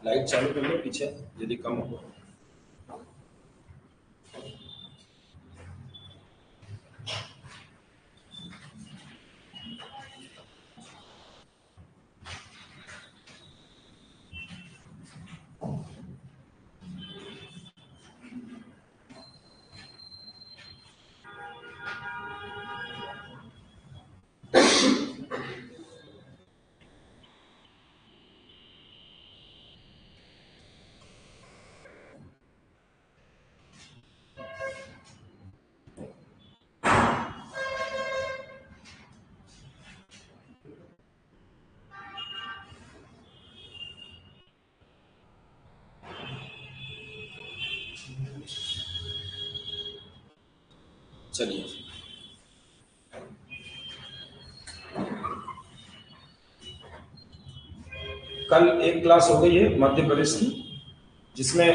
Light चालू कर लो पीछे यदि कम हो। चलिए, कल एक क्लास हो गई है मध्य प्रदेश की, जिसमें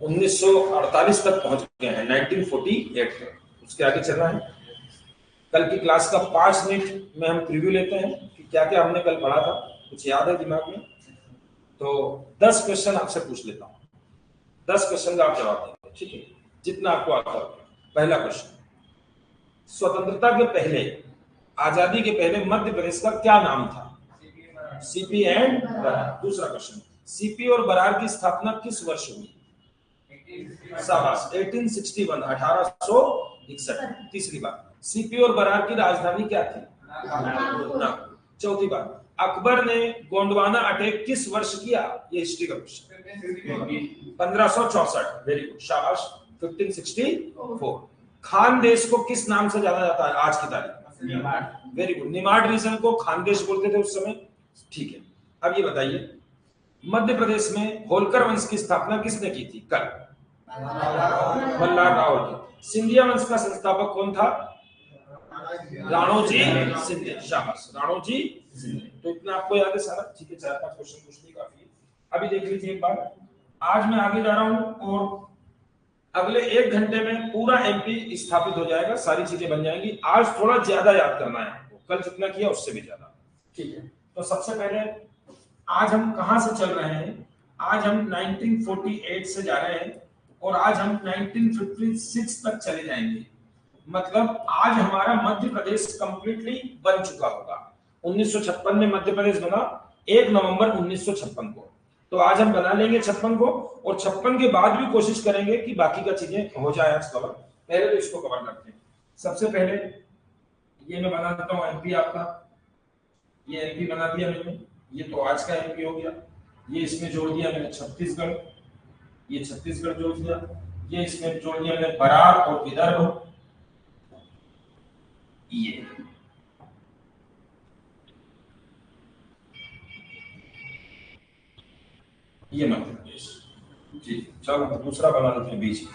1948 तक पहुंच गए हैं, 1948 तक। उसके आगे चलना है। कल की क्लास का 5 मिनट में हम प्रीव्यू लेते हैं कि क्या क्या हमने कल पढ़ा था, कुछ याद है दिमाग में? तो 10 क्वेश्चन आपसे पूछ लेता हूँ, 10 क्वेश्चन का आप जवाब देंगे, ठीक है, जितना आपको आता हो। पहला क्वेश्चन, स्वतंत्रता के पहले, आजादी के पहले मध्य प्रदेश का क्या नाम था? CP and Berar. दूसरा क्वेश्चन, सीपी और बरार की स्थापना किस वर्ष हुई? शाबाश, 1861, 1861। तीसरी बात, सीपी और बरार की राजधानी क्या थी? नागपुर। चौथी बात, अकबर ने गोंडवाना अटैक किस वर्ष किया? ये हिस्ट्री का क्वेश्चन। 1564। वेरी गुड, शाबाश, 1564। खानदेश को किस नाम से जाना जाता है आज की तारीख? वेरी गुड, निमाड़ रीजन को खानदेश बोलते थे उस समय, ठीक है। अब ये बताइए, मध्य प्रदेश में होलकर वंश की स्थापना किसने की थी? कल मल्हार राव की। सिंधिया वंश का संस्थापक कौन था? राणोजी सिंधिया। शाबाश, राणोजी सिंधिया। तो इतना आपको याद है सारा, ठीक है। 4-5 क्वेश्चन पूछने काफी है। अभी देख लीजिए एक बार, आज मैं आगे जा रहा हूं और अगले 1 घंटे में पूरा एमपी स्थापित हो जाएगा, सारी चीजें बन जाएंगी। आज थोड़ा ज्यादा याद करना है आपको, कल जितना किया उससे भी ज्यादा, ठीक है। तो सबसे पहले आज हम कहां से चल रहे हैं? आज हम 1948 से जा रहे हैं और आज हम 1956 तक चले जाएंगे। मतलब आज हमारा मध्य प्रदेश कंप्लीटली बन चुका होगा। 1956 में मध्य प्रदेश बना, 1 नवंबर 1956 को। तो आज हम बना लेंगे 56 को, और 56 के बाद भी कोशिश करेंगे कि बाकी का चीजें हो जाए आज कवर। पहले तो इसको कवर करते हैं। सबसे पहले ये मैं बना देता हूं एमपी आपका, ये एमपी बना दिया मैंने, ये तो आज का एमपी हो गया। ये इसमें जोड़ दिया मैंने छत्तीसगढ़, ये छत्तीसगढ़ जोड़ दिया। ये इसमें जोड़ दिया मैंने बरार और विदर्भ। ये मध्य प्रदेश, जी। चलो दूसरा बना लेते हैं बीच में।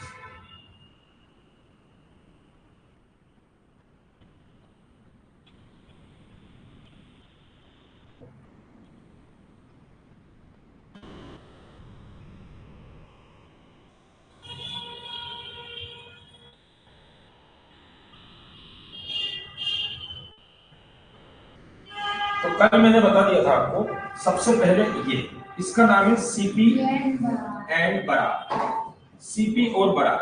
तो कल मैंने बता दिया था आपको, सबसे पहले ये, इसका नाम है सीपी एंड बरार। सीपी और बरार,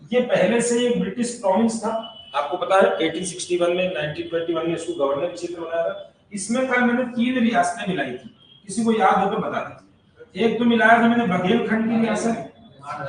ये पहले से एक ब्रिटिश प्रोविंस था, आपको पता है। 1861 में, 1921 में इसको गवर्नर क्षेत्र बनाया था। इसमें कल मैंने 3 रियासतें मिलाई थी, किसी को याद हो तो बता दीजिए। एक तो मिलाया था मैंने बघेलखंड की रियासत,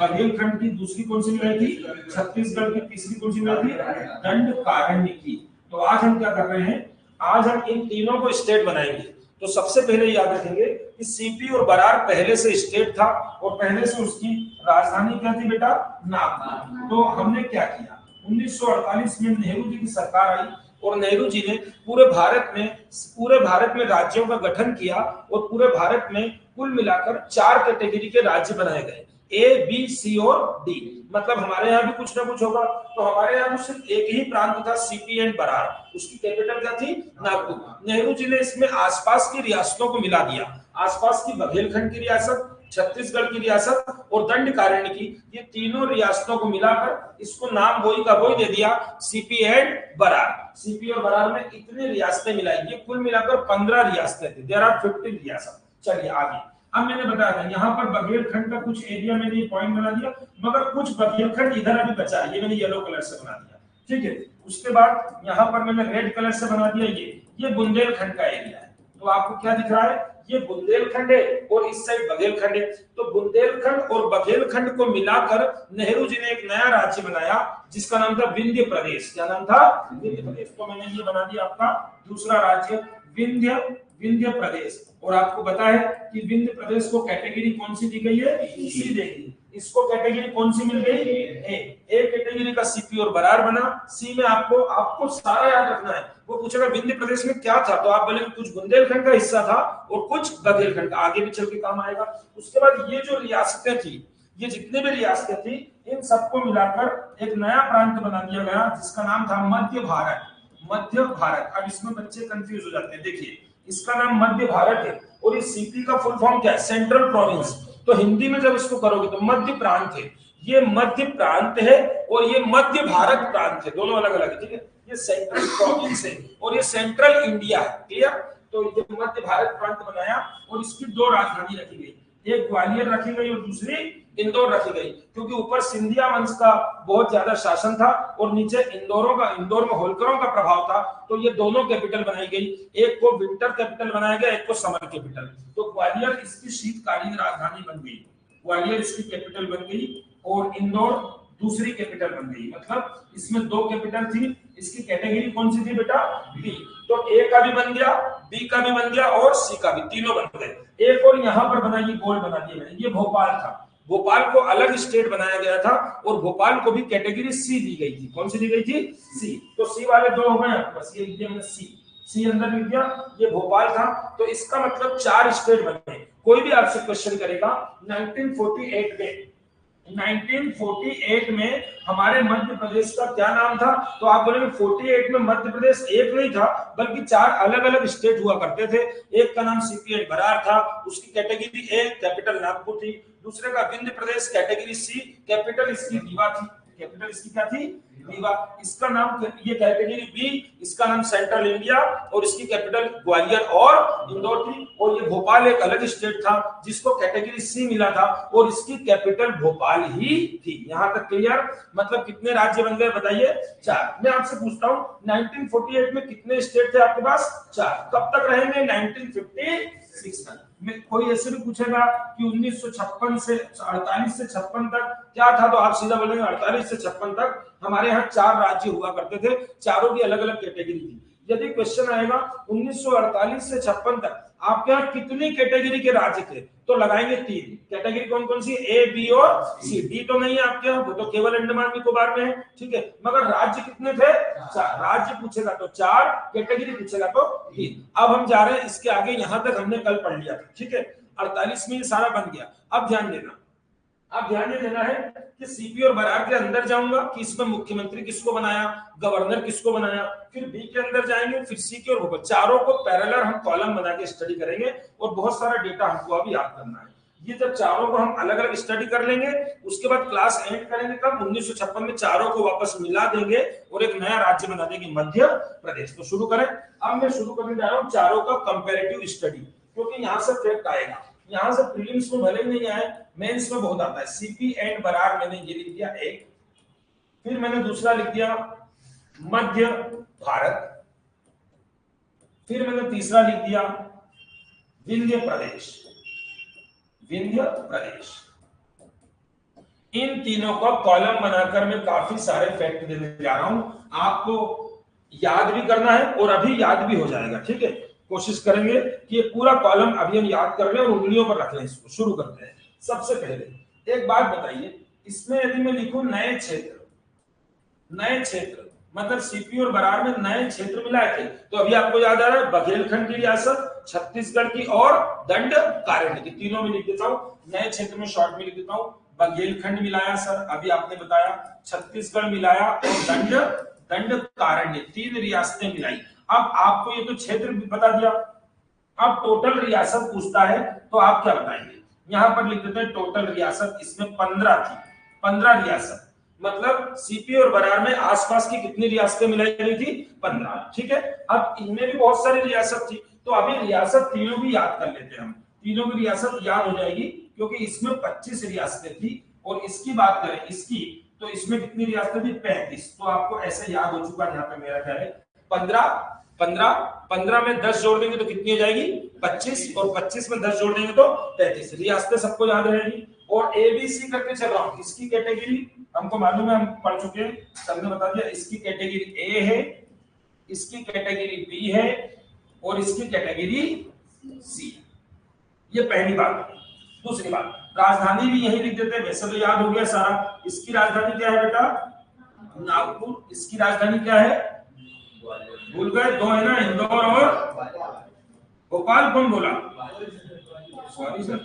बघेलखंड की। दूसरी कौन सी मिलाई थी? छत्तीसगढ़ की। तीसरी कौन सी मिलाई थी? दंडकारण्य की। तो आज हम क्या कर रहे हैं? आज हम इन तीनों को स्टेट बनाएंगे। तो सबसे पहले याद रखेंगे कि सीपी और बरार पहले से स्टेट था और पहले से उसकी राजधानी क्या थी बेटा? नागपुर। तो हमने क्या किया, 1948 में नेहरू जी की सरकार आई और नेहरू जी ने पूरे भारत में राज्यों का गठन किया और पूरे भारत में कुल मिलाकर 4 कैटेगरी के राज्य बनाए गए, ए, बी, सी और डी। मतलब हमारे यहाँ भी कुछ ना कुछ होगा। तो हमारे यहाँ तो सिर्फ एक ही प्रांत था, सीपी एंड बरार, उसकी कैपिटल क्या थी? नागपुर। नेहरू जी ने इसमें आसपास की रियासतों को मिला दिया। आसपास की बघेलखंड की रियासत, छत्तीसगढ़ की रियासत और दंडकारण्य की, ये तीनों रियासतों को मिलाकर इसको नाम वही का वही दे दिया, सीपी एंड बरार। सीपी और बरार में इतनी रियासतें मिलाई, ये कुल मिलाकर 15 रियासतें थी। देयर आर 15 रियासत। चलिए आगे, अब मैंने बताया था यहाँ पर बघेलखंड का कुछ एरिया मैंने ये पॉइंट बना दिया, मगर कुछ बघेलखंड इधर अभी बचा है, ये मैंने येलो कलर से बना दिया, ठीक है। उसके बाद यहाँ पर मैंने रेड कलर से बना दिया, ये बुंदेलखंड का एरिया है। तो आपको क्या दिख रहा है, ये बुंदेलखंड है और इस साइड बघेलखंड है। तो बुंदेलखंड और बघेलखंड को मिलाकर नेहरू जी ने एक नया राज्य बनाया जिसका नाम था विंध्य प्रदेश। क्या नाम था, विंध्य प्रदेश। तो मैंने ये बना दिया आपका दूसरा राज्य विंध्य प्रदेश। और आपको पता है कि विंध्य प्रदेश को कैटेगरी कौन सी दी गई है, सी देगी। इसको कैटेगरी कौन सी मिल गई, ए कैटेगरी का सीपी और बरार बना। सी में आपको सारा याद रखना है। वो पूछेगा विंध्य प्रदेश में क्या था, तो आप बोलेंगे कुछ बुंदेलखंड का हिस्सा था और कुछ बघेलखंड का, आगे भी चल के काम आएगा। उसके बाद ये जो रियासतें थी, ये जितने भी रियासतें थी, इन सबको मिलाकर एक नया प्रांत बना दिया गया जिसका नाम था मध्य भारत। मध्य भारत। अब इसमें बच्चे कंफ्यूज हो जाते हैं। देखिए, इसका नाम मध्य भारत है और इस सीपी का फुल फॉर्म क्या है, सेंट्रल प्रोविंस। तो हिंदी में जब इसको करोगे तो मध्य प्रांत है, ये मध्य प्रांत है और ये मध्य भारत प्रांत है, दोनों अलग अलग है, ठीक है। ये सेंट्रल प्रोविंस है और ये सेंट्रल इंडिया है, क्लियर। तो ये मध्य भारत प्रांत बनाया और इसकी दो राजधानी रखी गई, एक ग्वालियर रखी गई और दूसरी इंदौर रखी गई, क्योंकि ऊपर सिंधिया वंश का बहुत ज्यादा शासन था और नीचे इंदौर में होलकरों का प्रभाव था। तो ये दोनों कैपिटल बनाई गई, एक को विंटर कैपिटल बनाया गया, एक को समर कैपिटल। तो ग्वालियर इसकी शीतकालीन राजधानी बन गई, ग्वालियर इसकी कैपिटल बन गई और इंदौर दूसरी कैपिटल बन गई। मतलब इसमें दो कैपिटल थी। इसकी कैटेगरी कौन सी थी बेटा, बी। तो ए का भी बन गया, बी का भी बन गया और सी का भी, तीनों बन गए। एक और यहाँ पर बना, ये गोल बना दिया मैंने, ये भोपाल था। भोपाल को अलग स्टेट बनाया गया था और भोपाल को भी कैटेगरी सी दी गई थी। कौन सी दी गई थी, सी। तो सी वाले दो हो गए, बस ये लिख दिया मैंने सी अंदर लिख दिया। ये भोपाल था, तो इसका मतलब 4 स्टेट बने। कोई भी आपसे क्वेश्चन करेगा 1948 में हमारे मध्य प्रदेश का क्या नाम था, तो आप बोलेंगे 48 में मध्य प्रदेश एक नहीं था बल्कि 4 अलग अलग स्टेट हुआ करते थे। एक का नाम सीपी एंड बरार था, उसकी कैटेगरी ए, कैपिटल नागपुर थी। दूसरे का विंध्य प्रदेश, कैटेगरी सी, कैपिटल इसकी रीवा थी। कैपिटल इसकी क्या थी, रीवा। इसका नाम, ये कैटेगरी बी, इसका नाम सेंट्रल इंडिया और इसकी कैपिटल ग्वालियर और इंदौर थी। और ये भोपाल एक अलग स्टेट था जिसको कैटेगरी सी मिला था और इसकी कैपिटल भोपाल ही थी। यहां तक क्लियर। मतलब कितने राज्य बन गए बताइए, 4। मैं आपसे पूछता हूं 1948 में कितने स्टेट थे आपके पास, 4। कब तक रहेंगे, 1956 तक। में कोई ऐसे भी पूछेगा कि 1956 से 48 से 56 तक क्या था, तो आप सीधा बोलेंगे 48 से 56 तक हमारे यहाँ 4 राज्य हुआ करते थे, चारों की अलग अलग कैटेगरी थी। यदि क्वेश्चन आएगा 1948 से 56 तक आपके यहाँ कितनी कैटेगरी के राज्य थे, तो लगाएंगे 3 कैटेगरी। कौन कौन सी, ए, बी और सी। डी तो नहीं है आपके यहाँ, वो तो केवल अंडमान निकोबार में है, ठीक है। मगर राज्य कितने थे, 4। राज्य पूछेगा तो 4, कैटेगरी पूछेगा तो 3। अब हम जा रहे हैं इसके आगे, यहां तक हमने कल पढ़ लिया था, ठीक है। 48 में ये सारा बन गया। अब ध्यान देना, अब ध्यान देना है कि सीपी और बरार के अंदर जाऊंगा कि इसमें मुख्यमंत्री किसको बनाया, गवर्नर किसको बनाया, फिर बी के अंदर जाएंगे, फिर सी के और भोपाल, चारों को पैरेलल हम कॉलम बना के स्टडी करेंगे और बहुत सारा डेटा हमको अभी याद करना है। ये जब चारों को हम अलग अलग स्टडी कर लेंगे, उसके बाद क्लास एंड करेंगे कब, 1956 में चारों को वापस मिला देंगे और एक नया राज्य बना देंगे, मध्य प्रदेश। तो शुरू करें। अब मैं शुरू करने जा रहा हूँ चारों का कंपैरेटिव स्टडी, क्योंकि यहाँ से फैक्ट आएगा। यहां से प्रीलिम्स में भले ही नहीं आए, मेंस में बहुत आता है। सीपी एंड बरार मैंने ये लिख दिया एक, फिर मैंने दूसरा लिख दिया मध्य भारत, फिर मैंने तीसरा लिख दिया विंध्य प्रदेश। विंध्य प्रदेश, इन तीनों का कॉलम बनाकर मैं काफी सारे फैक्ट देने जा रहा हूं। आपको याद भी करना है और अभी याद भी हो जाएगा, ठीक है। कोशिश करेंगे कि ये पूरा कॉलम अभी हम याद कर लें और उंगलियों पर रख लें। इसको शुरू करते हैं। सबसे पहले एक बात बताइए, इसमें यदि मैं लिखूं नए क्षेत्र, नए क्षेत्र मतलब सीपी और बरार में नए क्षेत्र मिलाए थे, तो अभी आपको याद आ रहा है बघेलखंड की रियासत, छत्तीसगढ़ की और दंडकारण्य की, तीनों में लिख देता हूं। नए क्षेत्र में शॉर्ट में लिख देता हूं, बघेलखंड मिलाया सर, अभी आपने बताया, छत्तीसगढ़ मिलाया और दंडकारण्य, 3 रियासतें मिलाई। अब आपको ये तो क्षेत्र भी बता दिया, अब टोटल रियासत पूछता है तो आप क्या बताएंगे, यहाँ पर लिख देते हैं टोटल रियासत, इसमें 15 थी, 15 रियासत, मतलब सीपी और बरार में आसपास की कितनी रियासतें मिलाई गई थी? 15। ठीक है, अब इनमें भी बहुत सारी रियासत थी, तो अभी रियासत तीनों भी याद कर लेते हैं हम, तीनों की रियासत याद हो जाएगी, क्योंकि इसमें 25 रियासतें थी और इसकी बात करें इसकी, तो इसमें कितनी रियासतें थी? 35। तो आपको ऐसे याद हो चुका है, यहाँ पे मेरा ख्याल है 15 15 15 में 10 जोड़ देंगे तो कितनी हो जाएगी? 25, और 25 में 10 जोड़ देंगे तो 35। रियासतें सबको याद रहेगी। और एबीसी करके चल रहा हूं, इसकी कैटेगरी हमको मालूम है, हम पढ़ चुके हैं, सबने बता दिया। इसकी कैटेगरी ए है, इसकी कैटेगरी बी है और इसकी कैटेगरी सी। ये पहली बात। दूसरी बात, राजधानी भी यही लिख देते हैं, वैसे तो याद हो गया सारा। इसकी राजधानी क्या है बेटा? नागपुर। इसकी राजधानी क्या है? भूल गए? दो है ना, इंदौर और भोपाल। कौन बोला? सॉरी सर,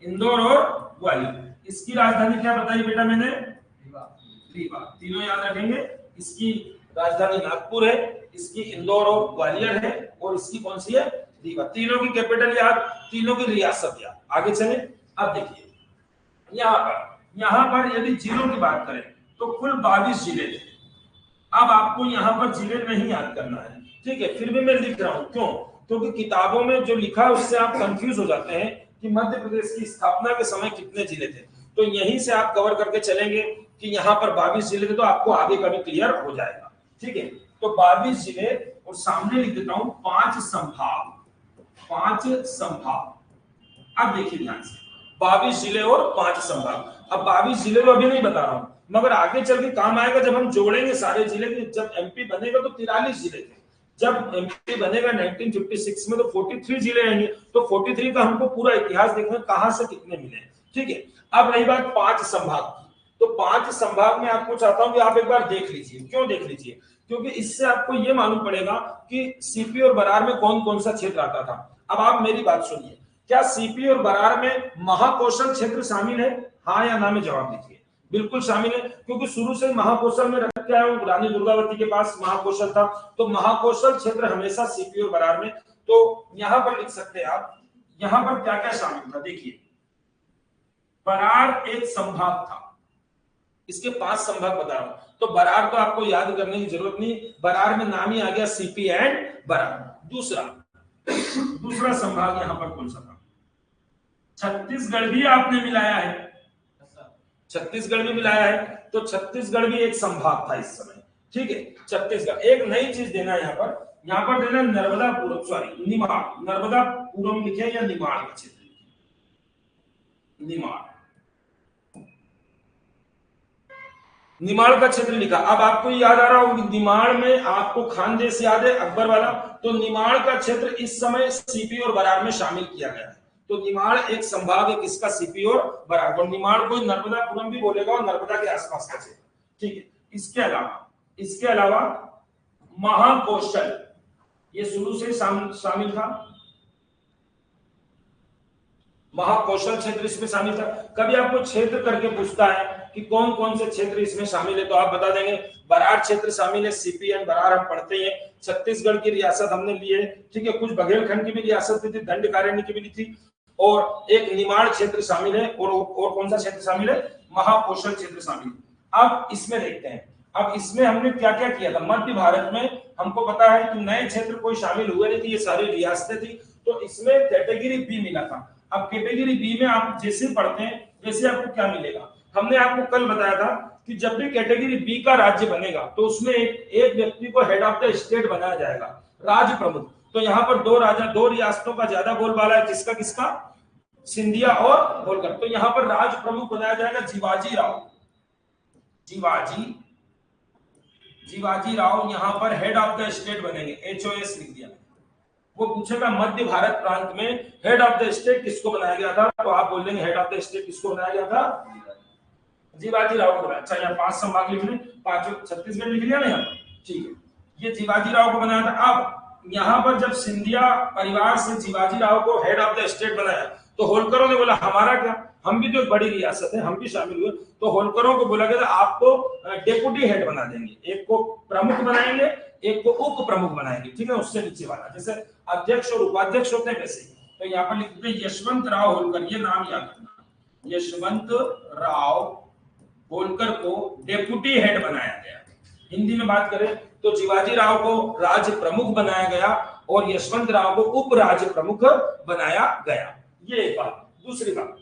इंदौर और ग्वालियर। इसकी राजधानी क्या बताई बेटा मैंने? रीवा। तीनों याद रखेंगे। इसकी राजधानी नागपुर है, इसकी इंदौर और ग्वालियर है, और इसकी कौन सी है? रीवा। तीनों की कैपिटल याद, तीनों की रियासत याद। आगे चले। अब देखिए यहाँ पर यदि जिलों की बात करें तो कुल 22 जिले थे। अब आपको यहाँ पर जिले नहीं याद करना है, ठीक है, फिर भी मैं लिख रहा हूं। क्यों? क्योंकि किताबों में जो लिखा है उससे आप कंफ्यूज हो जाते हैं कि मध्य प्रदेश की स्थापना के समय कितने जिले थे। तो यहीं से आप कवर करके चलेंगे कि यहाँ पर 22 जिले थे, तो आपको आगे का भी क्लियर हो जाएगा। ठीक है, तो 22 जिले और सामने लिख देता हूं 5 संभाग। 5 संभाग। अब देखिए ध्यान से, 22 जिले और 5 संभाग। अब 22 जिले तो अभी नहीं बता रहा हूं, मगर आगे चल के काम आएगा जब हम जोड़ेंगे सारे जिले। जब एमपी बनेगा तो 43 जिले थे, जब एमपी बनेगा 1956 में तो 43 जिले आएंगे। तो 43 का हमको पूरा इतिहास देखना, कहां से कितने मिले। ठीक है, अब रही बात 5 संभाग की, तो 5 संभाग में आपको चाहता हूं कि आप एक बार देख लीजिए। क्यों देख लीजिए? क्योंकि इससे आपको यह मालूम पड़ेगा कि सीपी और बरार में कौन कौन सा क्षेत्र आता था। अब आप मेरी बात सुनिए, क्या सीपी और बरार में महाकौशल क्षेत्र शामिल है? हाँ या ना में जवाब दीजिए। बिल्कुल शामिल है, क्योंकि शुरू से महाकौशल में रख के आया हूं, रानी दुर्गावती के पास महाकौशल था, तो महाकौशल क्षेत्र हमेशा सीपी और बरार में। तो यहां पर लिख सकते हैं आप, यहां पर क्या क्या शामिल था। देखिए, बरार एक संभाग था, इसके 5 संभाग बता रहा हूं, तो बरार तो आपको याद करने की जरूरत नहीं, बरार में नाम ही आ गया सीपी एंड बरार। दूसरा संभाग यहां पर कौन सा था? छत्तीसगढ़ भी आपने मिलाया है, छत्तीसगढ़ भी मिलाया है, तो छत्तीसगढ़ भी एक संभाग था इस समय। ठीक है, छत्तीसगढ़। एक नई चीज देना है यहाँ पर देना नर्मदापुरम, सॉरी निमाड़, नर्मदापुरम लिखे या निमाड़ का क्षेत्र, निमाड़ का क्षेत्र लिखा। अब आपको याद आ रहा होगा कि निमाड़ में आपको खानदेश याद है, अकबर वाला, तो निमाड़ का क्षेत्र इस समय सीपी और बरार में शामिल किया गया है। तो निमाड़ एक संभाग है किसका? सीपी और बरार। और निमाड़ को नर्मदापुरम भी बोलेगा और नर्मदा के आसपास का क्षेत्र। ठीक है, इसके अलावा महाकौशल ये शुरू से शामिल था, महाकौशल क्षेत्र इसमें शामिल था। कभी आपको क्षेत्र करके पूछता है कि कौन कौन से क्षेत्र इसमें शामिल है, तो आप बता देंगे बरार क्षेत्र शामिल है, सीपी एंड बरार हम पढ़ते हैं। छत्तीसगढ़ की रियासत हमने ली है, ठीक है, कुछ बघेलखंड की भी रियासत थी, दंडकारण्य की भी ली थी, और एक निमाड़ क्षेत्र शामिल है, और कौन सा क्षेत्र शामिल है? महाकौशल क्षेत्र शामिल है। अब इसमें देखते हैं, अब इसमें हमने क्या क्या किया था। मध्य भारत में हमको पता है कि नए क्षेत्र कोई शामिल हुए नहीं थे, ये सारी रियासतें थी, तो इसमें कैटेगरी बी मिला था। अब कैटेगरी बी में आप जैसे पढ़ते हैं वैसे आपको क्या मिलेगा। हमने आपको कल बताया था कि जब भी कैटेगरी बी का राज्य बनेगा तो उसमें एक व्यक्ति को हेड ऑफ द स्टेट बनाया जाएगा, राज्य प्रमुख। तो यहाँ पर दो रियासतों का ज्यादा बोलबाला है, किसका किसका? सिंधिया और होलकर। तो यहाँ पर राज्य प्रमुख बनाया जाएगा जीवाजी राव। जीवाजी राव यहाँ पर हेड ऑफ द स्टेट बनेंगे, HOS लिख दिया। वो पूछेगा मध्य भारत प्रांत में हेड ऑफ द स्टेट किसको बनाया गया था, तो आप बोल देंगे हेड ऑफ द स्टेट किसको बनाया गया था? जीवाजी राव को। अच्छा, यहाँ 5 संभाग लिख लें, 5 छत्तीसगढ़ लिख लिया ना यहाँ, ठीक है, ये जीवाजी राव को बनाया था। अब यहाँ पर जब सिंधिया परिवार से जीवाजी राव को हेड ऑफ द स्टेट बनाया तो होलकरों ने बोला हमारा क्या, हम भी तो एक बड़ी रियासत है, हम भी शामिल हुए। तो होलकरों को बोला गया आपको डेप्यूटी हेड बना देंगे, एक को प्रमुख बनाएंगे, एक को उप प्रमुख बनाएंगे, ठीक है, उससे नीचे वाला, जैसे अध्यक्ष और उपाध्यक्ष होते हैं वैसे ही। तो यहाँ पर लिखते हैं यशवंत राव होलकर, ये नाम याद रखना, यशवंत राव होलकर को डेप्यूटी हेड बनाया गया। हिंदी में बात करें तो शिवाजी राव को राज्य प्रमुख बनाया गया और यशवंत राव को उप राज्य प्रमुख बनाया गया। ये एक बात। दूसरी बात,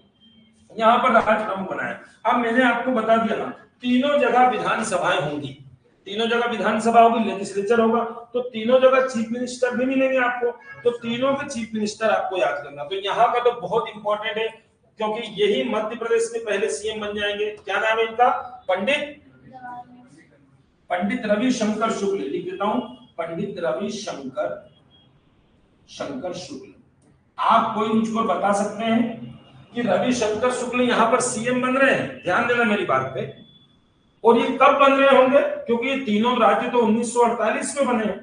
यहाँ पर राज्य प्रमुख बनाया। अब मैंने आपको बता दिया ना, तीनों जगह विधानसभाएं होंगी, तीनों जगह विधानसभा होगी, लेजिस्लेचर होगा, तो तीनों जगह चीफ मिनिस्टर भी मिलेंगे आपको, तो तीनों के चीफ मिनिस्टर आपको याद करना। तो यहाँ का तो बहुत इंपॉर्टेंट है, क्योंकि यही मध्य प्रदेश के पहले सीएम बन जाएंगे। क्या नाम है इनका? पंडित रविशंकर शुक्ल। लिख देता हूं, पंडित रविशंकर शुक्ल। आप कोई मुझको बता सकते हैं कि रविशंकर शुक्ल यहाँ पर सीएम बन रहे हैं? ध्यान देना मेरी बात पे। और ये कब बन रहे होंगे? क्योंकि ये तीनों राज्य तो 1948 में बने हैं,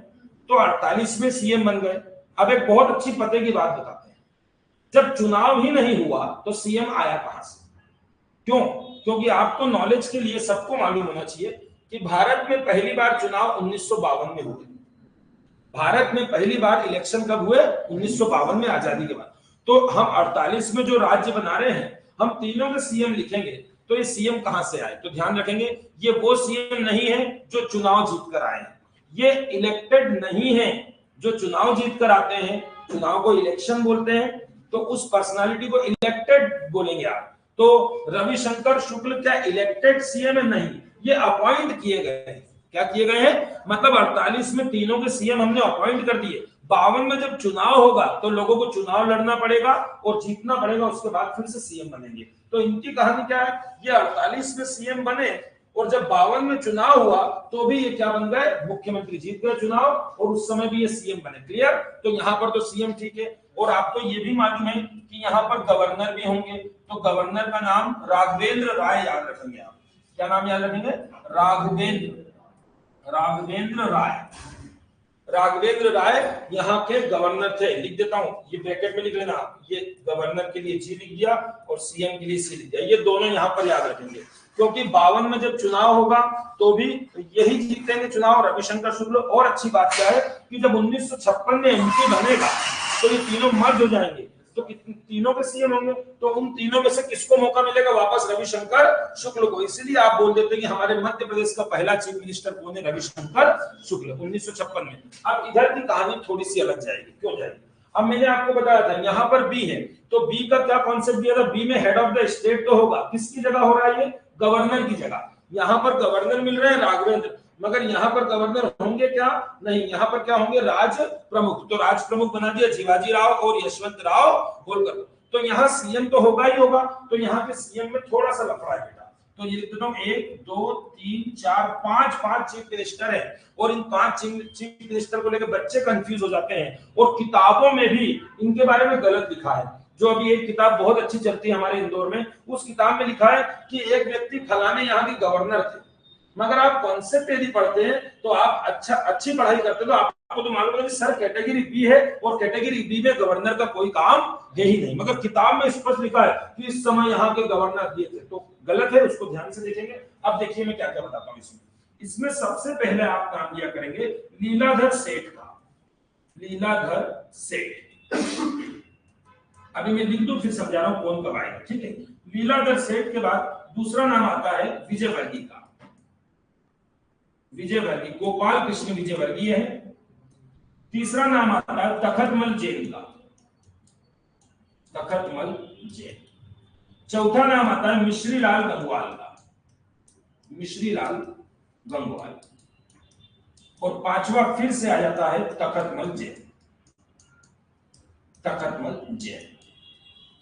तो 48 में सीएम बन गए। अब एक बहुत अच्छी पते की बात बताते हैं, जब चुनाव ही नहीं हुआ तो सीएम आया कहां से? क्यों? क्योंकि आपको नॉलेज के लिए सबको मालूम होना चाहिए कि भारत में पहली बार चुनाव 1952 में हुए। भारत में पहली बार इलेक्शन कब हुए? 1952 में, आजादी के बाद। तो हम 48 में जो राज्य बना रहे हैं, हम तीनों के सीएम लिखेंगे, तो ये सीएम कहां से आए? तो ध्यान रखेंगे, ये वो सीएम नहीं है जो चुनाव जीतकर आए हैं, ये इलेक्टेड नहीं है जो चुनाव जीतकर आते हैं। चुनाव को इलेक्शन बोलते हैं, तो उस पर्सनालिटी को इलेक्टेड बोलेंगे आप। तो रविशंकर शुक्ल क्या इलेक्टेड सीएम है? नहीं, ये अपॉइंट किए गए हैं। क्या किए गए हैं? मतलब 48 में तीनों के सीएम हमने अपॉइंट कर दिए। 52 में जब चुनाव होगा तो लोगों को चुनाव लड़ना पड़ेगा और जीतना पड़ेगा, उसके बाद फिर से सीएम बनेंगे। तो इनकी कहानी क्या है? ये 48 में सीएम बने और जब 52 में चुनाव हुआ तो भी ये क्या बन गए? मुख्यमंत्री। जीत गए चुनाव और उस समय भी ये सीएम बने। क्लियर? तो यहाँ पर तो सीएम ठीक है। और आपको ये भी मालूम है कि यहाँ पर गवर्नर भी होंगे, तो गवर्नर का नाम राघवेंद्र राय याद रखेंगे आप। क्या नाम याद रखेंगे? राघवेंद्र राय यहाँ के गवर्नर थे। लिख देता हूं, ये ब्रैकेट में लिख लेना, ये गवर्नर के लिए जी लिख दिया और सीएम के लिए सी लिख दिया। ये दोनों यहाँ पर याद रखेंगे, क्योंकि 52 में जब चुनाव होगा तो भी यही जीतेंगे चुनाव, रविशंकर शुक्ल। और अच्छी बात क्या है कि जब 1956 में एमपी बनेगा तो ये तीनों मर्ज हो जाएंगे, तो तीनों के सीएम होंगे। तो उन तीनों में से किसको मौका मिलेगा वापस? रविशंकर शुक्ल को। इसीलिए आप बोल देते हैं कि हमारे मध्य प्रदेश का पहला चीफ मिनिस्टर कौन है? रविशंकर शुक्ल, 1956 में। अब इधर की कहानी थोड़ी सी अलग जाएगी। क्यों जाएगी? अब मैंने आपको बताया था यहाँ पर बी है, तो बी का क्या कॉन्सेप्ट दिया था? बी में हेड ऑफ द स्टेट तो होगा, किसकी जगह हो रहा है? ये गवर्नर की जगह। यहाँ पर गवर्नर मिल रहे हैं राघवेंद्र, मगर यहाँ पर गवर्नर होंगे क्या? नहीं, यहाँ पर क्या होंगे? राज्य प्रमुख। तो राज्य प्रमुख बना दिया शिवाजी राव और यशवंत राव होलकर। तो यहाँ सीएम तो होगा ही होगा, तो यहाँ के सीएम में थोड़ा सा लफड़ा है बेटा। तो ये लिख देता हूं, 1 2 3 4 5 चीफ मिनिस्टर है, और इन 5 चीफ मिनिस्टर को लेकर बच्चे कंफ्यूज हो जाते हैं, और किताबों में भी इनके बारे में गलत लिखा है। जो अभी एक किताब बहुत अच्छी चलती है हमारे इंदौर में, उस किताब में लिखा है कि एक व्यक्ति फलाने यहाँ के गवर्नर थे। मगर आप कॉन्सेप्ट यदि पढ़ते हैं तो आप अच्छी पढ़ाई करते हैं तो आपको तो मालूम है कि सर कैटेगरी बी है और कैटेगरी बी में गवर्नर का कोई काम है ही नहीं, मगर किताब में स्पष्ट लिखा है कि इस समय यहाँ के गवर्नर ये थे। तो गलत है, उसको ध्यान से देखेंगे। अब देखिए मैं क्या क्या बताता हूँ इसमें सबसे पहले आप नाम लिया करेंगे लीलाधर सेठ का। लीलाधर सेठ, अभी मैं लिख दूं फिर समझा रहा हूं कौन कब आएगा, ठीक है। लीलाधर सेठ के बाद दूसरा नाम आता है विजयवर्गीय का। विजयवर्गीय, गोपाल कृष्ण विजयवर्गीय है। तीसरा नाम आता है तखतमल जैन का, तखतमल जैन। चौथा नाम आता है मिश्रीलाल गंगवाल का, मिश्रीलाल गंगवाल। और पांचवा फिर से आ जाता है तखतमल जैन, तखतमल जैन।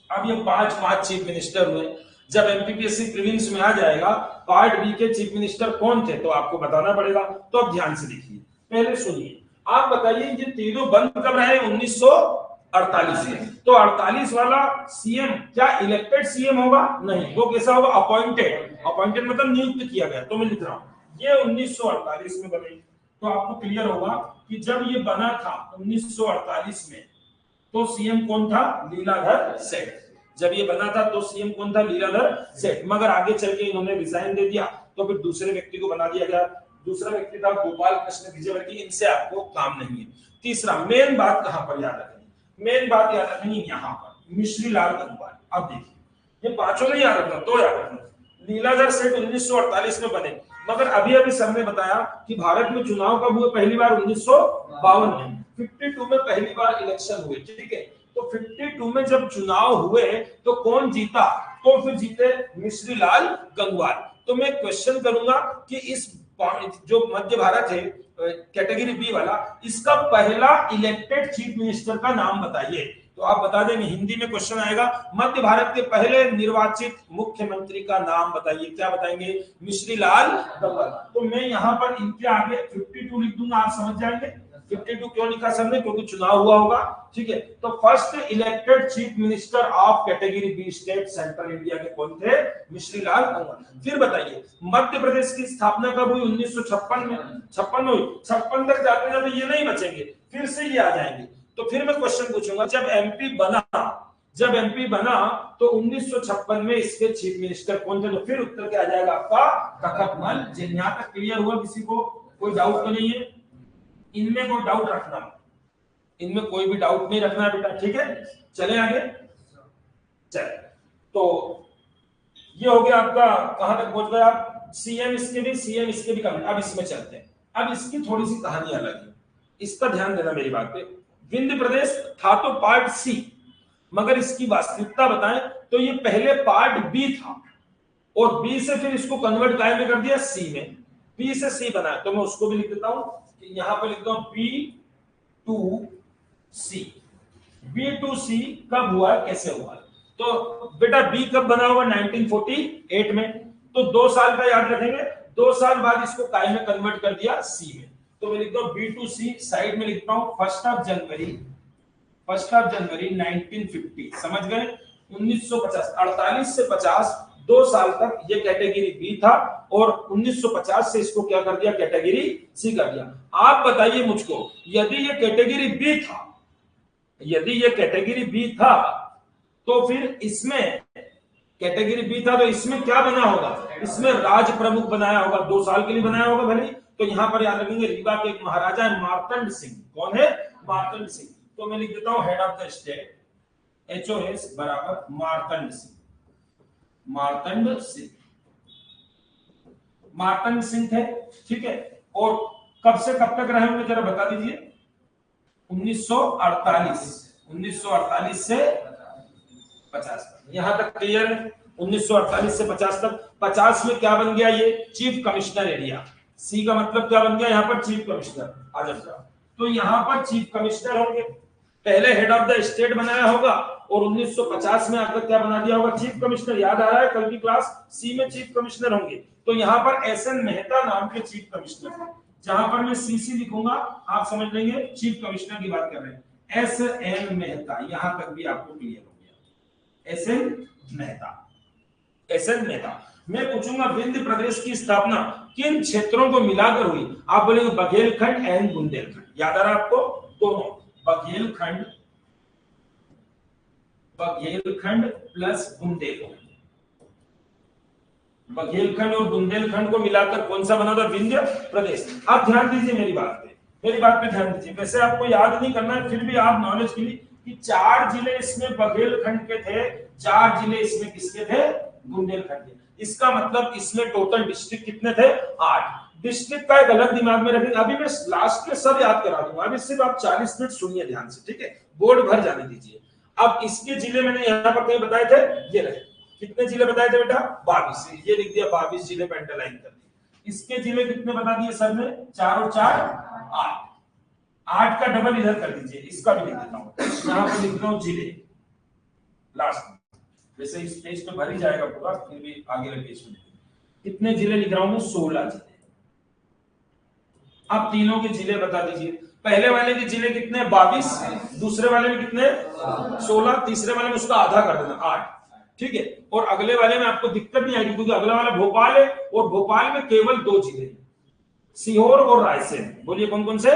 अब ये पांच चीफ मिनिस्टर हुए। जब एमपीपीएससी प्रीलिम्स में आ जाएगा पार्ट बी के चीफ मिनिस्टर कौन थे तो आपको बताना पड़ेगा। तो अब ध्यान से देखिए, पहले सुनिए, आप बताइए ये तीनों बंद कब रहे? 1948 में। तो 48 वाला सीएम क्या इलेक्टेड सीएम होगा? नहीं, वो कैसा होगा? अपॉइंटेड। अपॉइंटेड मतलब नियुक्त किया गया। तो मैं लिख रहा हूं ये 1948 में बने। तो आपको क्लियर होगा कि जब ये बना था 1948 में तो सीएम कौन था? लीलाधर सेठ। जब ये बना था तो सीएम कौन था? लीलाधर सेठ। मगर आगे चल के इन्होंने रिजाइन दे दिया तो फिर दूसरे व्यक्ति को बना दिया गया। दूसरा व्यक्ति था गोपाल कृष्ण विजयवर्गीय। इनसे आपको काम नहीं है। तीसरा मेन बात कहां पर याद रखेंगे? मेन बात याद रखेंगे यहाँ पर मिश्री लाल गंगवार। अब देखिए ये पांचों नहीं याद रखना, दो याद रखना। लीलाधर सेठ 1948 में बने, मगर अभी अभी सर ने बताया कि भारत में चुनाव कब हुए पहली बार 1952 में, 52 में पहली बार इलेक्शन हुए, ठीक है। तो 52 में जब चुनाव हुए तो कौन जीता, तो फिर जीते मिश्री लाल गंगवार। तो मैं क्वेश्चन करूंगा कि इस जो मध्य भारत है कैटेगरी बी वाला, इसका पहला इलेक्टेड चीफ मिनिस्टर का नाम बताइए। तो आप बता देंगे, हिंदी में क्वेश्चन आएगा, मध्य भारत के पहले निर्वाचित मुख्यमंत्री का नाम बताइए। क्या बताएंगे, मिश्री लाल गंगवार। तो मैं यहाँ पर इनके आगे 52 लिख दूंगा, आप समझ जाएंगे 52 क्यों लिखा सर ने, क्योंकि चुनाव हुआ होगा, ठीक है। तो first elected chief minister of category B state central India के कौन थे, मिश्री लाल गंगवार। फिर बताइए मध्य प्रदेश की स्थापना कब हुई, 1956 में, 56 में हुई। 56 तक जाते जाते ये नहीं बचेंगे, फिर से ये आ जाएंगे। तो फिर मैं क्वेश्चन पूछूंगा, जब एमपी बना तो 1956 में इसके चीफ मिनिस्टर कौन थे, तो फिर उत्तर क्या आ जाएगा आपका, तखतमल जैन। यहां तक क्लियर हुआ, किसी को कोई डाउट तो नहीं है, इनमें कोई डाउट रखना, इनमें कोई भी डाउट नहीं रखना बेटा, ठीक है। चले आगे, चल तो ये हो गया आपका, कहां तक पहुंच गए आप, सीएम इसके भी कमेंट। अब इसमें चलते हैं, अब इसकी थोड़ी सी कहानी अलग है, इसका ध्यान देना मेरी बात पे। विंध्य प्रदेश था तो पार्ट सी, मगर इसकी वास्तविकता बताएं तो ये पहले पार्ट बी था, और बी से फिर इसको कन्वर्ट काय में कर दिया, सी में, बी से सी बना। तो मैं उसको भी लिख देता हूं, यहां पर लिखता हूं B2C। B2C कब हुआ, कैसे हुआ, तो बेटा बी कब बना होगा, 1948 में, तो 2 साल का याद रखेंगे, 2 साल बाद इसको काय में कन्वर्ट कर दिया, सी में। तो मैं लिखता हूं B2C, साइड में लिखता हूं 1 जनवरी 1950। समझ गए, 1950, 48 से 50, 2 साल तक ये कैटेगरी बी था, और 1950 से इसको क्या कर दिया, कैटेगरी सी कर दिया। आप बताइए मुझको, यदि ये कैटेगरी बी था, तो फिर इसमें कैटेगरी बी था, तो इसमें क्या बना होगा, इसमें राज प्रमुख बनाया होगा, 2 साल के लिए बनाया होगा भले। तो यहां पर याद रखेंगे, रीवा के एक महाराजा है मार्तंड सिंह। कौन है, मार्तंड सिंह। तो मैं लिख देता हूं head of the state, HOS बराबर मार्तंड सिंह थे, ठीक है। और कब से कब तक रहे होंगे जरा बता दीजिए, 1948 से 50 तक, यहां तक क्लियर है। 1948 से 50 तक, 50 में क्या बन गया, ये चीफ कमिश्नर एरिया, सी का मतलब क्या बन गया, यहाँ पर चीफ कमिश्नर आजम का। तो यहाँ पर चीफ कमिश्नर होंगे, पहले हेड ऑफ द स्टेट बनाया होगा, और 1950 में आकर क्या बना दिया होगा, चीफ कमिश्नर। याद आ रहा है कल की क्लास, सी में चीफ कमिश्नर होंगे। तो यहाँ पर SN मेहता नाम के चीफ कमिश्नर, जहां पर मैं CC लिखूंगा आप समझ लेंगे चीफ कमिश्नर की बात कर रहे हैं, SN मेहता। यहां तक भी आपको क्लियर हो गया, SN मेहता। मैं पूछूंगा विंध्य प्रदेश की स्थापना किन क्षेत्रों को मिलाकर हुई, आप बोलेंगे बघेलखंड एंड बुंदेलखंड। याद आ रहा है आपको, दोनों, बघेलखंड प्लस बुंदेलखंड, बघेलखंड और बुंदेलखंड को मिलाकर कौन सा बना था, विंध्य प्रदेश। आप ध्यान दीजिए मेरी बात पे ध्यान दीजिए। वैसे आपको याद नहीं करना है, फिर भी आप नॉलेज के लिए, कि 4 जिले इसमें बघेलखंड के थे, 4 जिले इसमें किसके थे, बुंदेलखंड के। इसका मतलब इसमें टोटल डिस्ट्रिक्ट कितने थे, 8। डिस्ट्रिक्ट का एक अलग दिमाग में रखेंगे, अभी मैं लास्ट में सब याद करा दूंगा, अभी सिर्फ आप 40 मिनट सुनिए ध्यान से, ठीक है, बोर्ड भर जाने दीजिए। अब इसके जिले मैंने यहाँ पर कहीं बताए थे, ये रहे, कितने जिले बताए थे बेटा, 22, ये लिख दिया 22 जिले पे अंडरलाइन कर दिया। इसके जिले कितने बता दिए सर ने, 4 और 4 8, 8 का डबल इधर कर दीजिए, इसका भी लिख देता हूँ, यहाँ पर लिख रहा हूँ जिले लास्ट में, वैसे इस पेज पे भर ही जाएगा पूरा, फिर भी आगे वाले पेज में कितने जिले लिख रहा हूँ, 16 जिले। आप तीनों के जिले बता दीजिए, पहले वाले के जिले कितने, 22, दूसरे वाले में कितने, 16, तीसरे वाले में उसका आधा कर देना, 8, ठीक है। और अगले वाले में आपको दिक्कत नहीं आएगी, क्योंकि अगला वाला भोपाल है, और भोपाल में केवल 2 जिले, सीहोर और रायसेन। बोलिए कौन कौन से,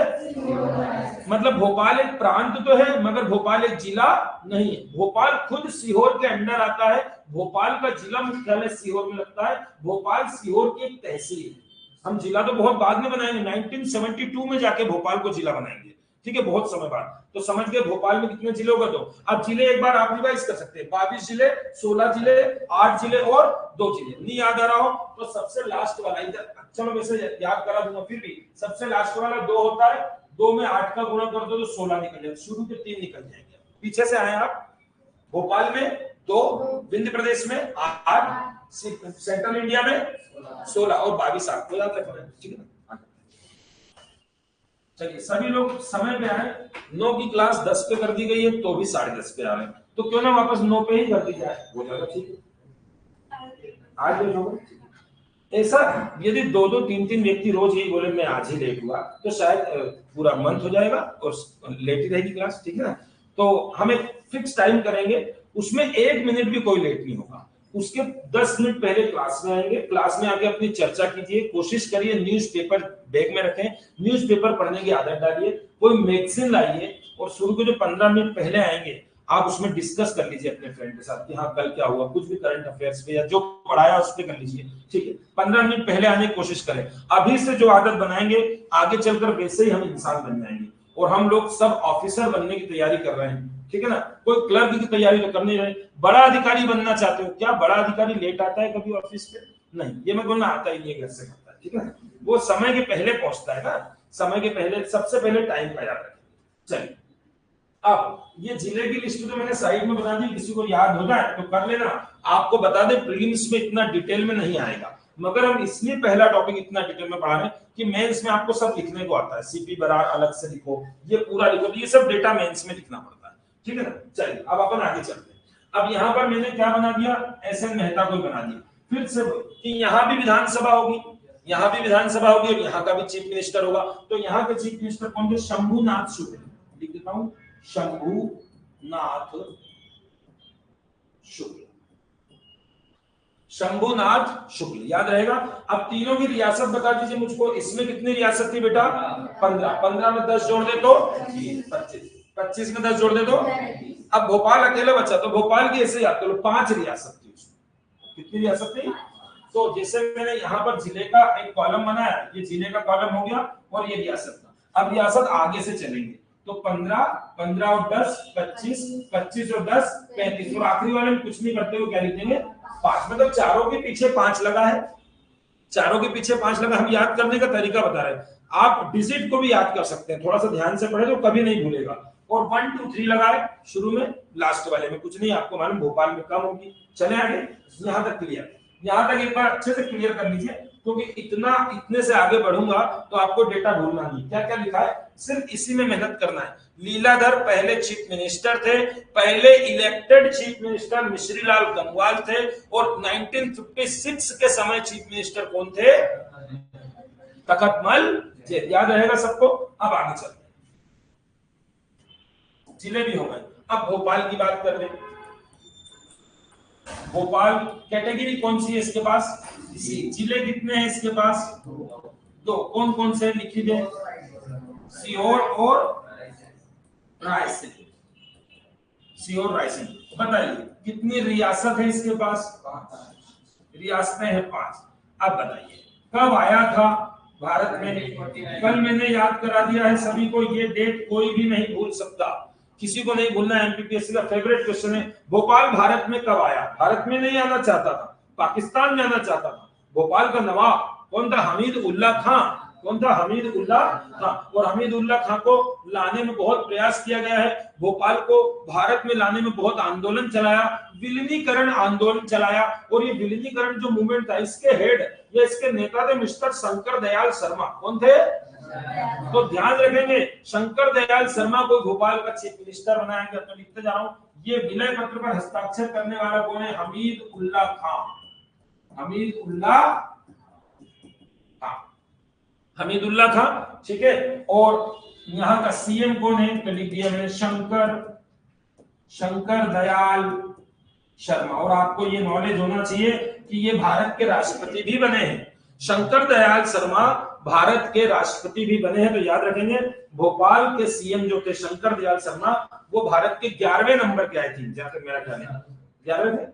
मतलब भोपाल एक प्रांत तो है, मगर भोपाल एक जिला नहीं है। भोपाल खुद सीहोर के अंडर आता है, भोपाल का जिला मुख्यालय सीहोर में लगता है, भोपाल सीहोर की एक तहसील है। हम जिला तो बहुत बाद में बनाएंगे, 1972 में जाके भोपाल को जिला बनाएंगे, ठीक है, बहुत समय बाद। तो समझ गए भोपाल में कितने जिले होगा? 2। अब जिले एक बार आप रिवाइज कर सकते हैं, 22 जिले, 16 जिले, 8 जिले और 2 जिले। नहीं याद आ रहा हो तो सबसे लास्ट वाला इधर, चलो वैसे याद करा दूंगा, फिर भी सबसे लास्ट वाला 2 होता है, 2 में 8 का गुणा कर दो तो 16 निकल जाएगा, शुरू के 3 निकल जाएंगे। पीछे से आए आप, भोपाल में 2, विंध्य प्रदेश में 8, सेंट्रल इंडिया में 16 और 22 आपको याद रखना है, ठीक है ना? चलिए सभी लोग समय पे आए। 9 की क्लास 10 पे कर दी गई है, तो भी 10:30 पे आ रहे हैं, तो क्यों ना वापस 9 पे ही कर दी जाए, हो जाएगा, ठीक है? आज लेट होगा ऐसा, यदि 2-2, 3-3 व्यक्ति रोज यही बोले मैं आज ही लेट हुआ, तो शायद पूरा मंथ हो जाएगा और लेट ही रहेगी क्लास, ठीक है ना? तो हम एक फिक्स टाइम करेंगे, उसमें 1 मिनट भी कोई लेट नहीं होगा। उसके 10 मिनट पहले क्लास में आएंगे, क्लास में आके अपनी चर्चा कीजिए, कोशिश करिए न्यूज़पेपर बैग में रखें, न्यूज़पेपर पढ़ने की आदत डालिए, कोई मैगजीन लाइए और शुरू के जो 15 मिनट पहले आएंगे आप उसमें डिस्कस कर लीजिए अपने फ्रेंड के साथ कि हाँ कल क्या हुआ, कुछ भी करंट अफेयर्स पे या जो पढ़ाया उस पर कर लीजिए, ठीक है? 15 मिनट पहले आने की कोशिश करें। अभी से जो आदत बनाएंगे आगे चलकर वैसे ही हम इंसान बन जाएंगे। और हम लोग सब ऑफिसर बनने की तैयारी कर रहे हैं, ठीक है ना? कोई क्लर्क की तैयारी तो कर नहीं रहे, बड़ा अधिकारी बनना चाहते हो क्या? बड़ा अधिकारी लेट आता है कभी ऑफिस पे? नहीं, ये मैं बोलना आता ही नहीं, घर से करता है, ठीक है? वो समय के पहले पहुंचता है ना, समय के पहले, सबसे पहले टाइम का याद रखें। चलिए अब ये जिले की लिस्ट तो मैंने साइड में बना दी, किसी को याद हो जाए तो कर लेना। आपको बता दें प्रीलिम्स में इतना डिटेल में नहीं आएगा, मगर हम इसलिए पहला टॉपिक इतना डिटेल में पढ़ा रहे हैं कि मेंस में आपको सब लिखने को आता है, सीपी बरार अलग से लिखो, ये पूरा लिखो, ये सब डेटा मेंस में लिखना पड़ता है, ठीक है ना? चलिए अब अपन आगे चलते हैं। अब यहाँ पर मैंने क्या बना दिया, एसएन मेहता को बना दिया, फिर से कि यहाँ भी विधानसभा होगी, यहाँ भी विधानसभा होगी और यहाँ का भी चीफ मिनिस्टर होगा। तो यहाँ के चीफ मिनिस्टर कौन थे? शंभुनाथ शुक्ल, लिख देता हूँ, शंभुनाथ शुक्ल, शंभुनाथ शुक्ल, याद रहेगा। अब तीनों की रियासत बता दीजिए मुझको, इसमें कितनी रियासत थी बेटा? 15, 15 में 10 जोड़ दे तो 25, 25 में 10 जोड़ दे तो, अब भोपाल अकेला बचा, तो भोपाल की ऐसे याद करो 5 रियासत थी उसमें। कितनी रियासत थी? तो जैसे मैंने यहाँ पर जिले का एक कॉलम बनाया, ये जिले का कॉलम हो गया और ये रियासत का। अब रियासत आगे से चलेंगे तो 15, 15 और 10 25, 25 और 10 35, और आखिरी वाले में कुछ नहीं करते हुए क्या लिखेंगे? 5। मतलब चारों के पीछे 5 लगा है, चारों के पीछे 5 लगा। हम याद करने का तरीका बता रहे हैं, आप डिजिट को भी याद कर सकते हैं, थोड़ा सा ध्यान से पढ़े तो कभी नहीं भूलेगा। और 1 2 3 लगा है शुरू में, लास्ट वाले में कुछ नहीं, आपको मालूम भोपाल में कम होगी। चले आगे, यहाँ तक क्लियर, यहाँ तक एक बार अच्छे से क्लियर कर लीजिए, क्योंकि इतने से आगे बढ़ूंगा तो आपको डेटा भूलना नहीं। क्या क्या लिखा है, सिर्फ इसी में मेहनत करना है। लीलाधर पहले चीफ मिनिस्टर थे, पहले elected chief minister Mishrilal Gangwal थे, और 1956 के समय चीफ मिनिस्टर कौन थे? तखतमल। याद रहेगा सबको। अब आगे चलते हैं, जिले भी हो गए। अब भोपाल की बात कर रहे हैं। भोपाल कैटेगरी कौन सी है इसके पास? जिले कितने हैं इसके पास? 2। कौन कौन से लिखी दे? सीहोर और रायसेन। सीहोर रायसेन। बताइए कितनी रियासत है इसके पास? 5 रियासतें हैं, 5। अब बताइए कब आया था भारत में? कल मैंने याद करा दिया है सभी को, ये डेट कोई भी नहीं भूल सकता, किसी को नहीं भूलना। एमपीपीएससी का फेवरेट क्वेश्चन है, भोपाल भारत में कब आया? भारत में नहीं आना चाहता था, पाकिस्तान में आना चाहता था। भोपाल का नवाब कौन था? हमीद उल्ला खां। कौन था? हमीद उल्ला खां। और हमीद उल्ला खां को लाने में बहुत प्रयास किया गया है, भोपाल को भारत में लाने में बहुत आंदोलन चलाया, विलीनीकरण आंदोलन चलाया। और ये विलीनीकरण जो मूवमेंट था, इसके हेड या इसके नेता थे मिस्टर शंकर दयाल शर्मा। कौन थे? तो ध्यान रखेंगे, शंकर दयाल शर्मा को भोपाल का चीफ मिनिस्टर बनाया गया। तो लिखते जा रहा हूं, ये विलय पत्र पर हस्ताक्षर करने वाला कौन है? हमीद उल्ला खां। हमीद उल्ला खां, हमीद उल्ला खां, ठीक है। और यहाँ का सीएम कौन है? तो लिख दिया मैंने, शंकर दयाल शर्मा। और आपको ये नॉलेज होना चाहिए कि ये भारत के राष्ट्रपति भी बने हैं। शंकर दयाल शर्मा भारत के राष्ट्रपति भी बने हैं। तो याद रखेंगे, भोपाल के सीएम जो थे शंकर दयाल शर्मा, वो भारत के 11वें नंबर के, आई थिंक, जहां तक मेरा ख्याल है 11वें थे,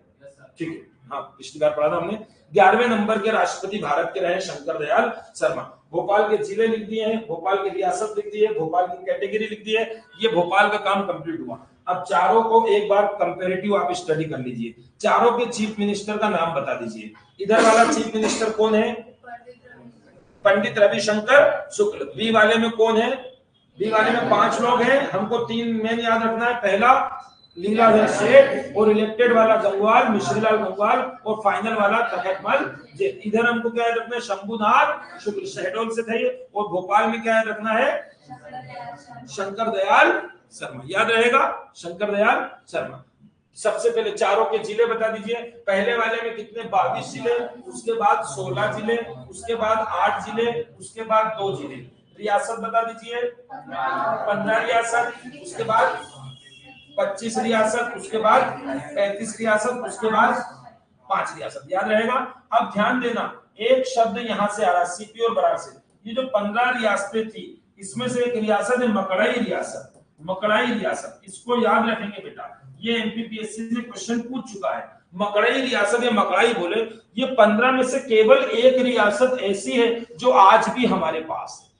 ठीक है, हाँ पिछली बार पढ़ा था हमने। 11वें नंबर के राष्ट्रपति भारत के रहे शंकर दयाल शर्मा। भोपाल के जिले लिख दिए हैं, भोपाल की रियासत लिख दी है, भोपाल की कैटेगरी लिख दी है, ये भोपाल का काम कंप्लीट हुआ। अब चारों को एक बार कंपैरेटिव आप स्टडी कर लीजिए। चारों के चीफ मिनिस्टर का नाम बता दीजिए। इधर वाला चीफ मिनिस्टर कौन है? पंडित रविशंकर शुक्ल। बी वाले में कौन है? बी वाले में 5 लोग हैं, हमको 3 मेन याद रखना है। पहला लीलाधर सेठ, और इलेक्टेड वाला गंगवाल, मिश्रीलाल गंगवाल, और फाइनल वाला तखतमल जे। इधर हमको क्या याद रखना है? शंभुनाथ शुक्ल, शहडोल से थे। और भोपाल में क्या याद रखना है? शंकर दयाल शर्मा। याद रहेगा, शंकर दयाल शर्मा। सबसे पहले चारों के जिले बता दीजिए। पहले वाले में कितने? 22 जिले, उसके बाद 16 जिले, उसके बाद 8 जिले, उसके बाद 2 जिले। रियासत बता दीजिए। 15 रियासत, उसके बाद 25 रियासत, उसके बाद 35 रियासत, उसके बाद 5 रियासत। याद रहेगा। अब ध्यान देना, एक शब्द यहां से आ रहा, सीपी और बरार से। ये जो 15 रियासतें थी, इसमें से एक रियासत है मकड़ई रियासत। मकड़ई रियासत, इसको याद रखेंगे बेटा, ये एमपीपीएससी से क्वेश्चन पूछ चुका है। मकड़ई रियासत या मकड़ाई बोले, ये 15 में से केवल एक रियासत ऐसी है जो आज भी हमारे पास है,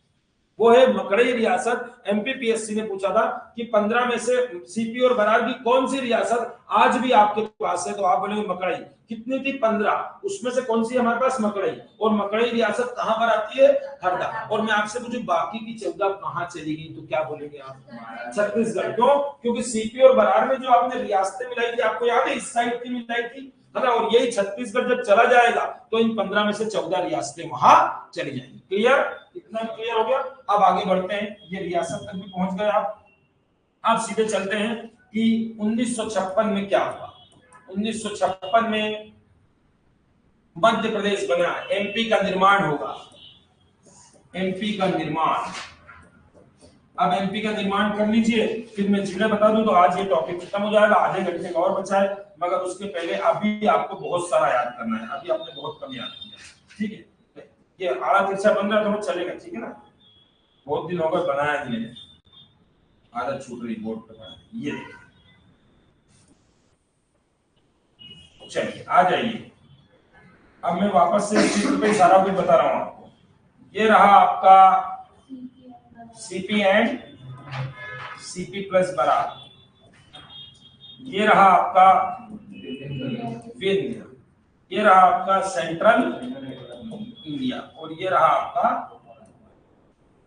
वो है मकड़ई रियासत। एमपीपीएससी ने पूछा था कि 15 में से सीपी और बरार की कौन सी रियासत आज भी आपके पास है, तो आप बोलेंगे मकड़ई। कितनी थी? 15, उसमें से कौन सी हमारे पास? मकड़ई। और मकड़ई रियासत कहां पर आती है? हरदा। और मैं आपसे पूछूं बाकी की 14 कहां चली गई, तो क्या बोलेंगे आप? छत्तीसगढ़। क्यों? क्योंकि सीपी और बरार में जो आपने रियासतें मिलाई थी, आपको याद है इस साइड की मिलाई थी, है ना। और यही छत्तीसगढ़ जब चला जाएगा तो इन 15 में से 14 रियासतें वहां चली जाएंगी। क्लियर? इतना क्लियर हो गया। अब आगे बढ़ते हैं, ये रियासत तक भी पहुंच गए आप। अब सीधे चलते हैं कि 1956 में क्या हुआ। 1956 में मध्य प्रदेश बना, एमपी का निर्माण होगा। एमपी का निर्माण। अब एमपी का निर्माण कर लीजिए, फिर मैं जिले बता दूं तो आज ये टॉपिक खत्म हो जाएगा। आधे घंटे का और बचा है, मगर उसके पहले अभी आपको बहुत सारा याद करना है। अभी आपने बहुत कम याद किया, ठीक है। ये आड़ा तिरछा बन रहा तो चलेगा, ठीक है ना। बहुत दिन हो गए बनाया नहीं है, आदत छूट रही बोर्ड पे बनाया। ये चलिए आ जाइए। अब मैं वापस से चित्र पे सारा कुछ बता रहा हूं आपको। ये रहा आपका CP and CP plus Berar. ये रहा आपका विंध्य, ये रहा आपका सेंट्रल इंडिया, और ये रहा आपका।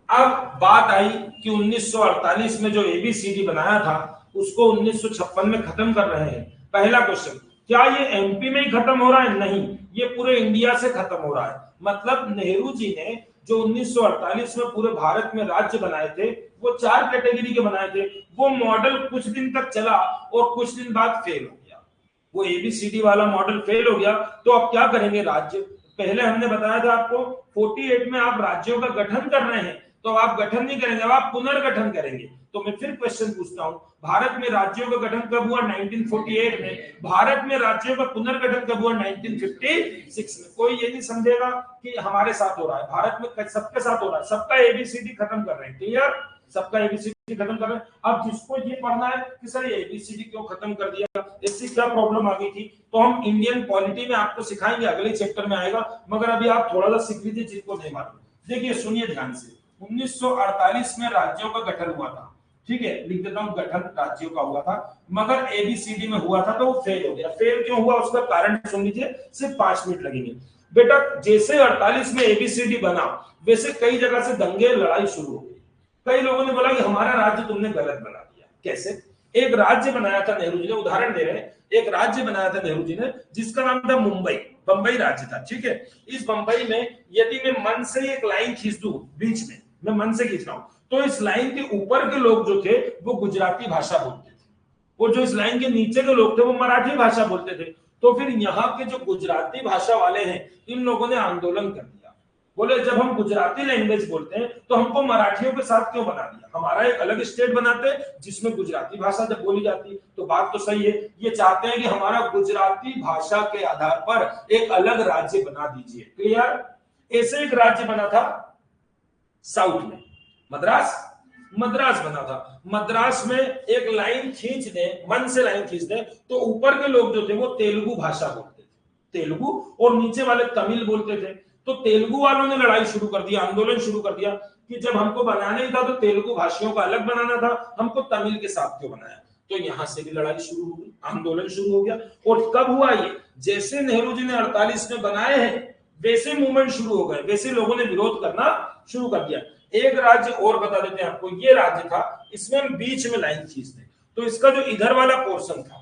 अब बात आई कि 1948 में जो एबीसीडी बनाया था उसको 1956 में खत्म कर रहे हैं। पहला क्वेश्चन, क्या ये एमपी में ही खत्म हो रहा है? नहीं, ये पूरे इंडिया से खत्म हो रहा है। मतलब नेहरू जी ने जो 1948 में पूरे भारत में राज्य बनाए थे, वो 4 कैटेगरी के बनाए थे। वो मॉडल कुछ दिन तक चला और कुछ दिन बाद फेल हो गया। वो एबीसीडी वाला मॉडल फेल हो गया, तो अब क्या करेंगे राज्य? पहले हमने बताया था आपको 48 में आप राज्यों का गठन कर रहे हैं, तो आप गठन नहीं करेंगे, अब आप पुनर्गठन करेंगे। तो मैं फिर क्वेश्चन पूछता हूं, भारत में राज्यों का गठन कब हुआ? 1948 में। भारत में राज्यों का पुनर्गठन कब हुआ? 1956 में। कोई ये नहीं समझेगा कि हमारे साथ हो रहा है, भारत में सबके साथ हो रहा है। सबका एबीसीडी खत्म कर रहे हैं। क्लियर? सबका एबीसीडी खत्म कर रहे हैं। अब जिसको ये पढ़ना है कि सर ये एबीसीडी क्यों खत्म कर दिया, इससे क्या प्रॉब्लम आ गई थी, तो हम इंडियन पॉलिटी में आपको सिखाएंगे, अगले चैप्टर में आएगा। मगर अभी आप थोड़ा सा सीख लीजिए जिनको नहीं मालूम। देखिए सुनिए ध्यान से, 1948 में राज्यों का गठन हुआ था, ठीक है, लिख देता हूं, गठन राज्यों का हुआ था, मगर एबीसीडी में हुआ था तो वो फेल हो गया। फेल क्यों हुआ उसका कारण सुन लीजिए, सिर्फ 5 मिनट लगेंगे। बेटा जैसे 48 में एबीसीडी बना, वैसे कई जगह से दंगे लड़ाई शुरू हो गई। कई लोगों ने बोला कि हमारा राज्य तुमने गलत बना दिया। कैसे? एक राज्य बनाया था नेहरू जी ने, उदाहरण दे रहे हैं, एक राज्य बनाया था नेहरू जी ने जिसका नाम था मुंबई। बंबई राज्य था, ठीक है। इस बंबई में यदि मैं मन से एक लाइन खींच दूं, बीच में मैं मन से खींच रहा हूं, तो इस लाइन के ऊपर के लोग जो थे वो गुजराती भाषा बोलते थे, और जो इस लाइन के नीचे के लोग थे वो मराठी भाषा बोलते थे। तो फिर यहाँ के जो गुजराती भाषा वाले हैं, इन लोगों ने आंदोलन कर दिया। बोले जब हम गुजराती लैंग्वेज बोलते हैं तो हमको मराठियों के साथ क्यों बना दिया, हमारा एक अलग स्टेट बनाते जिसमें गुजराती भाषा जब बोली जाती। तो बात तो सही है, ये चाहते हैं कि हमारा गुजराती भाषा के आधार पर एक अलग राज्य बना दीजिए। क्लियर? ऐसे एक राज्य बना था साउथ में, मद्रास बना था। मद्रास में एक लाइन खींच दे, मन से लाइन खींच दे, तो ऊपर के लोग जो थे वो तेलुगु भाषा बोलते थे, तेलुगु, और नीचे वाले तमिल बोलते थे। तो तेलुगु वालों ने लड़ाई शुरू कर दिया, आंदोलन शुरू कर दिया कि जब हमको बनाना ही था तो तेलुगु भाषियों का अलग बनाना था, हमको तमिल के साथ क्यों बनाया। तो यहां से भी लड़ाई शुरू हो गई, आंदोलन शुरू हो गया। और कब हुआ ये, जैसे नेहरू जी ने 48 में बनाए हैं वैसे मूवमेंट शुरू हो गए, वैसे लोगों ने विरोध करना शुरू कर दिया। एक राज्य और बता देते हैं आपको, ये राज्य था, इसमें हम बीच में लाइन खींचते हैं, तो इसका जो इधर वाला पोर्शन था,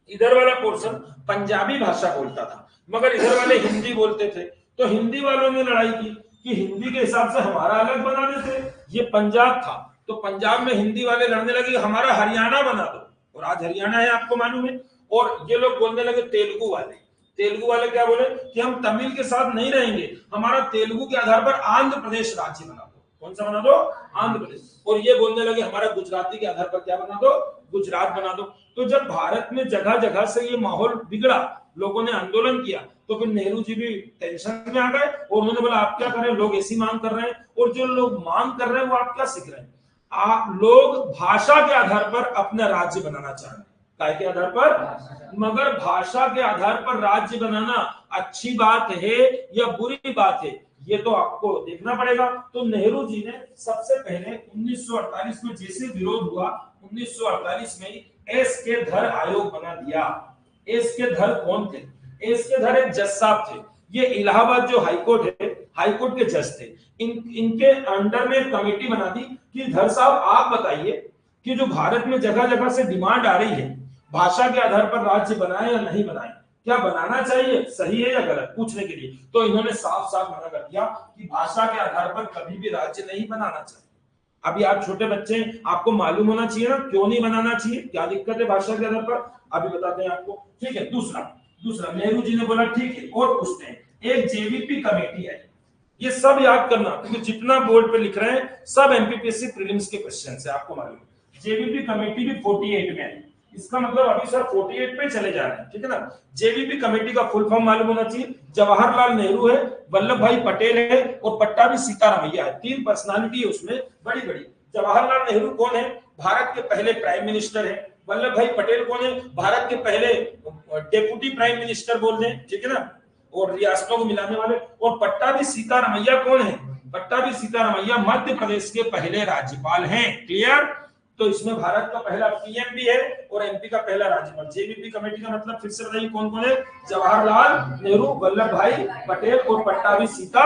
इधर वाला पोर्शन पंजाबी भाषा बोलता था, मगर इधर वाले हिंदी बोलते थे। तो हिंदी वालों ने लड़ाई की कि हिंदी के हिसाब से हमारा अलग बना देते। ये पंजाब था, तो पंजाब में हिंदी वाले लड़ने लगे हमारा हरियाणा बना दो, और आज हरियाणा है आपको मालूम है। और ये लोग बोलने लगे तेलुगु वाले, तेलुगु वाले क्या बोले कि हम तमिल के साथ नहीं रहेंगे, हमारा तेलुगु के आधार पर आंध्र प्रदेश राज्य बना दो। कौन सा बना दो, आंध्र प्रदेश। और ये बोलने लगे हमारा गुजराती के आधार पर क्या बना दो, गुजरात बना दो। तो जब भारत में जगह जगह से ये माहौल बिगड़ा, लोगों ने आंदोलन किया, तो फिर नेहरू जी भी टेंशन में आ गए और उन्होंने बोला आप क्या करें, लोग ऐसी मांग कर रहे हैं, और जो लोग मांग कर रहे हैं वो आप क्या सीख रहे हैं, आप लोग भाषा के आधार पर अपना राज्य बनाना चाह रहे हैं। काय के आधार पर, मगर भाषा के आधार पर राज्य बनाना अच्छी बात है या बुरी बात है, ये तो आपको देखना पड़ेगा। तो नेहरू जी ने सबसे पहले 1948 में जैसे विरोध हुआ, 1948 में एस के धर आयोग बना दिया। एस के धर कौन थे, एस के धर एक जज साहब थे, ये इलाहाबाद जो हाईकोर्ट है, हाईकोर्ट के जज थे। इनके अंडर में कमेटी बना दी कि धर साहब आप बताइए कि जो भारत में जगह जगह से डिमांड आ रही है भाषा के आधार पर राज्य बनाए या नहीं बनाए, क्या बनाना चाहिए, सही है या गलत, पूछने के लिए। तो इन्होंने साफ साफ मना कर दिया कि भाषा के आधार पर कभी भी राज्य नहीं बनाना चाहिए। अभी आप छोटे बच्चे, आपको मालूम होना चाहिए ना क्यों नहीं बनाना चाहिए, क्या दिक्कत है भाषा के आधार पर, अभी बताते हैं आपको। ठीक है, दूसरा नेहरू जी ने बोला ठीक है, और पूछते हैं, एक जेवीपी कमेटी है, ये सब याद करना क्योंकि जितना बोर्ड पे लिख रहे हैं सब एमपीपीएससी प्रीलिम्स के क्वेश्चन है, आपको मालूम है। जेवीपी कमेटी भी 48 में है, इसका मतलब अभी सर 48 पे चले जा रहे हैं, ठीक है ना। जेवीपी कमेटी का फुल फॉर्म मालूम होना चाहिए, जवाहरलाल नेहरू है, वल्लभ भाई पटेल है और पट्टाभी सीतारामैया है, तीन पर्सनालिटी है उसमें बड़ी बड़ी। जवाहरलाल नेहरू कौन है, भारत के पहले प्राइम मिनिस्टर है। वल्लभ भाई पटेल कौन है, भारत के पहले डेप्यूटी प्राइम मिनिस्टर बोल दें, ठीक है ना, और रियासतों को मिलाने वाले। और पट्टाभी सीतारामैया कौन है, पट्टाभी सीतारामैया मध्य प्रदेश के पहले राज्यपाल हैं। क्लियर, तो इसमें भारत का पहला पीएम भी है और एमपी का पहला राज्यपाल। जेवीपी कमेटी का मतलब फिर से बताइए कौन कौन है, जवाहरलाल नेहरू, वल्लभ भाई पटेल और पट्टाभी सीता।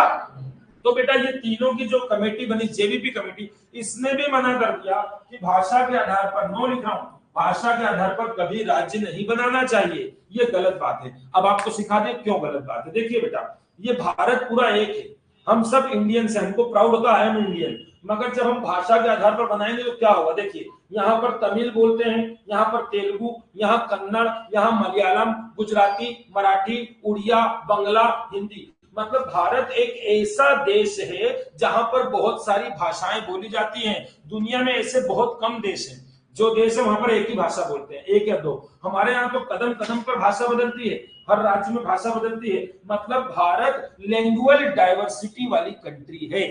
तो बेटा ये तीनों की जो कमेटी बनी जेवीपी कमेटी, इसने भी मना कर दिया कि भाषा के आधार पर, नो लिख रहा हूं, भाषा के आधार पर कभी राज्य नहीं बनाना चाहिए, ये गलत बात है। अब आपको सिखा दें क्यों गलत बात है। देखिए बेटा, ये भारत पूरा एक है, हम सब इंडियंस हैं, हमको प्राउड होता है हम इंडियन, मगर जब हम भाषा के आधार पर बनाएंगे तो क्या होगा। देखिए यहाँ पर तमिल बोलते हैं, यहाँ पर तेलुगु, यहाँ कन्नड़, यहाँ मलयालम, गुजराती, मराठी, उड़िया, बंगला, हिंदी। मतलब भारत एक ऐसा देश है जहां पर बहुत सारी भाषाएं बोली जाती हैं। दुनिया में ऐसे बहुत कम देश हैं जो देश है वहां पर एक ही भाषा बोलते हैं, एक या दो। हमारे यहाँ तो कदम कदम पर भाषा बदलती है, हर राज्य में भाषा बदलती है। मतलब भारत लैंग्वेज डाइवर्सिटी वाली कंट्री है।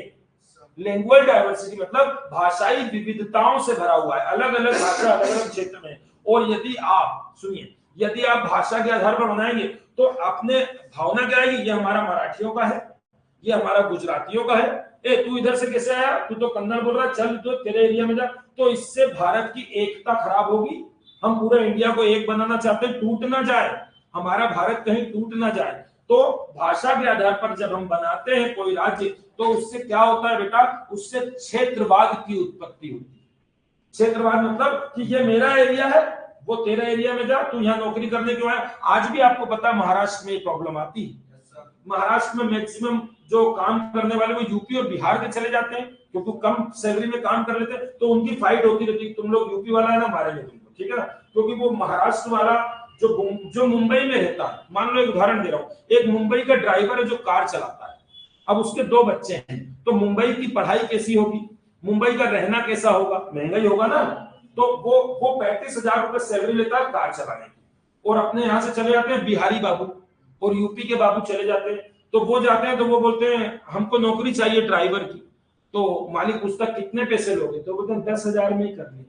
लैंग्वेज डाइवर्सिटी मतलब भाषाई विविधताओं से भरा हुआ है, अलग अलग भाषा अलग अलग क्षेत्र में। और यदि आप सुनिए, यदि आप भाषा के आधार पर बनाएंगे तो अपने भावना क्या आएगी, ये हमारा मराठियों का है, ये हमारा गुजरातियों का है, ए तू इधर से कैसे आया, तू तो कन्नड़ बोल रहा है, चल तो तेरे एरिया में जा। तो इससे भारत की एकता खराब होगी। हम पूरे इंडिया को एक बनाना चाहते हैं, टूट ना जाए, हमारा भारत कहीं टूट ना जाए। तो भाषा के आधार पर जब हम बनाते हैं कोई राज्य, तो उससे क्या होता है बेटा, उससे क्षेत्रवाद की उत्पत्ति होती है। क्षेत्रवाद मतलब कि ये मेरा एरिया है, वो तेरा एरिया में जा, तू यहाँ नौकरी करने क्यों आया। आज भी आपको पता है महाराष्ट्र में प्रॉब्लम आती है, महाराष्ट्र में मैक्सिमम जो काम करने वाले वो यूपी और बिहार के चले जाते हैं क्योंकि कम सैलरी में काम कर लेते हैं। तो उनकी फाइट होती रहती है, तुम लोग यूपी वाला है ना, मारेंगे तुमको, ठीक है ना। क्योंकि वो महाराष्ट्र वाला जो मुंबई में रहता है, मान लो एक उदाहरण दे रहा हूँ, एक मुंबई का ड्राइवर है जो कार चलाता है, अब उसके 2 बच्चे हैं, तो मुंबई की पढ़ाई कैसी होगी, मुंबई का रहना कैसा होगा, महंगा ही होगा ना। तो वो 35,000 रुपए सैलरी लेता है कार चलाने की, और अपने यहाँ से चले जाते हैं बिहारी बाबू और यूपी के बाबू चले जाते हैं। तो वो जाते हैं तो वो बोलते हैं हमको नौकरी चाहिए ड्राइवर की। तो मालिक पूछता कितने पैसे लोगे, तो बोलते हैं 10,000 में ही कर लेंगे।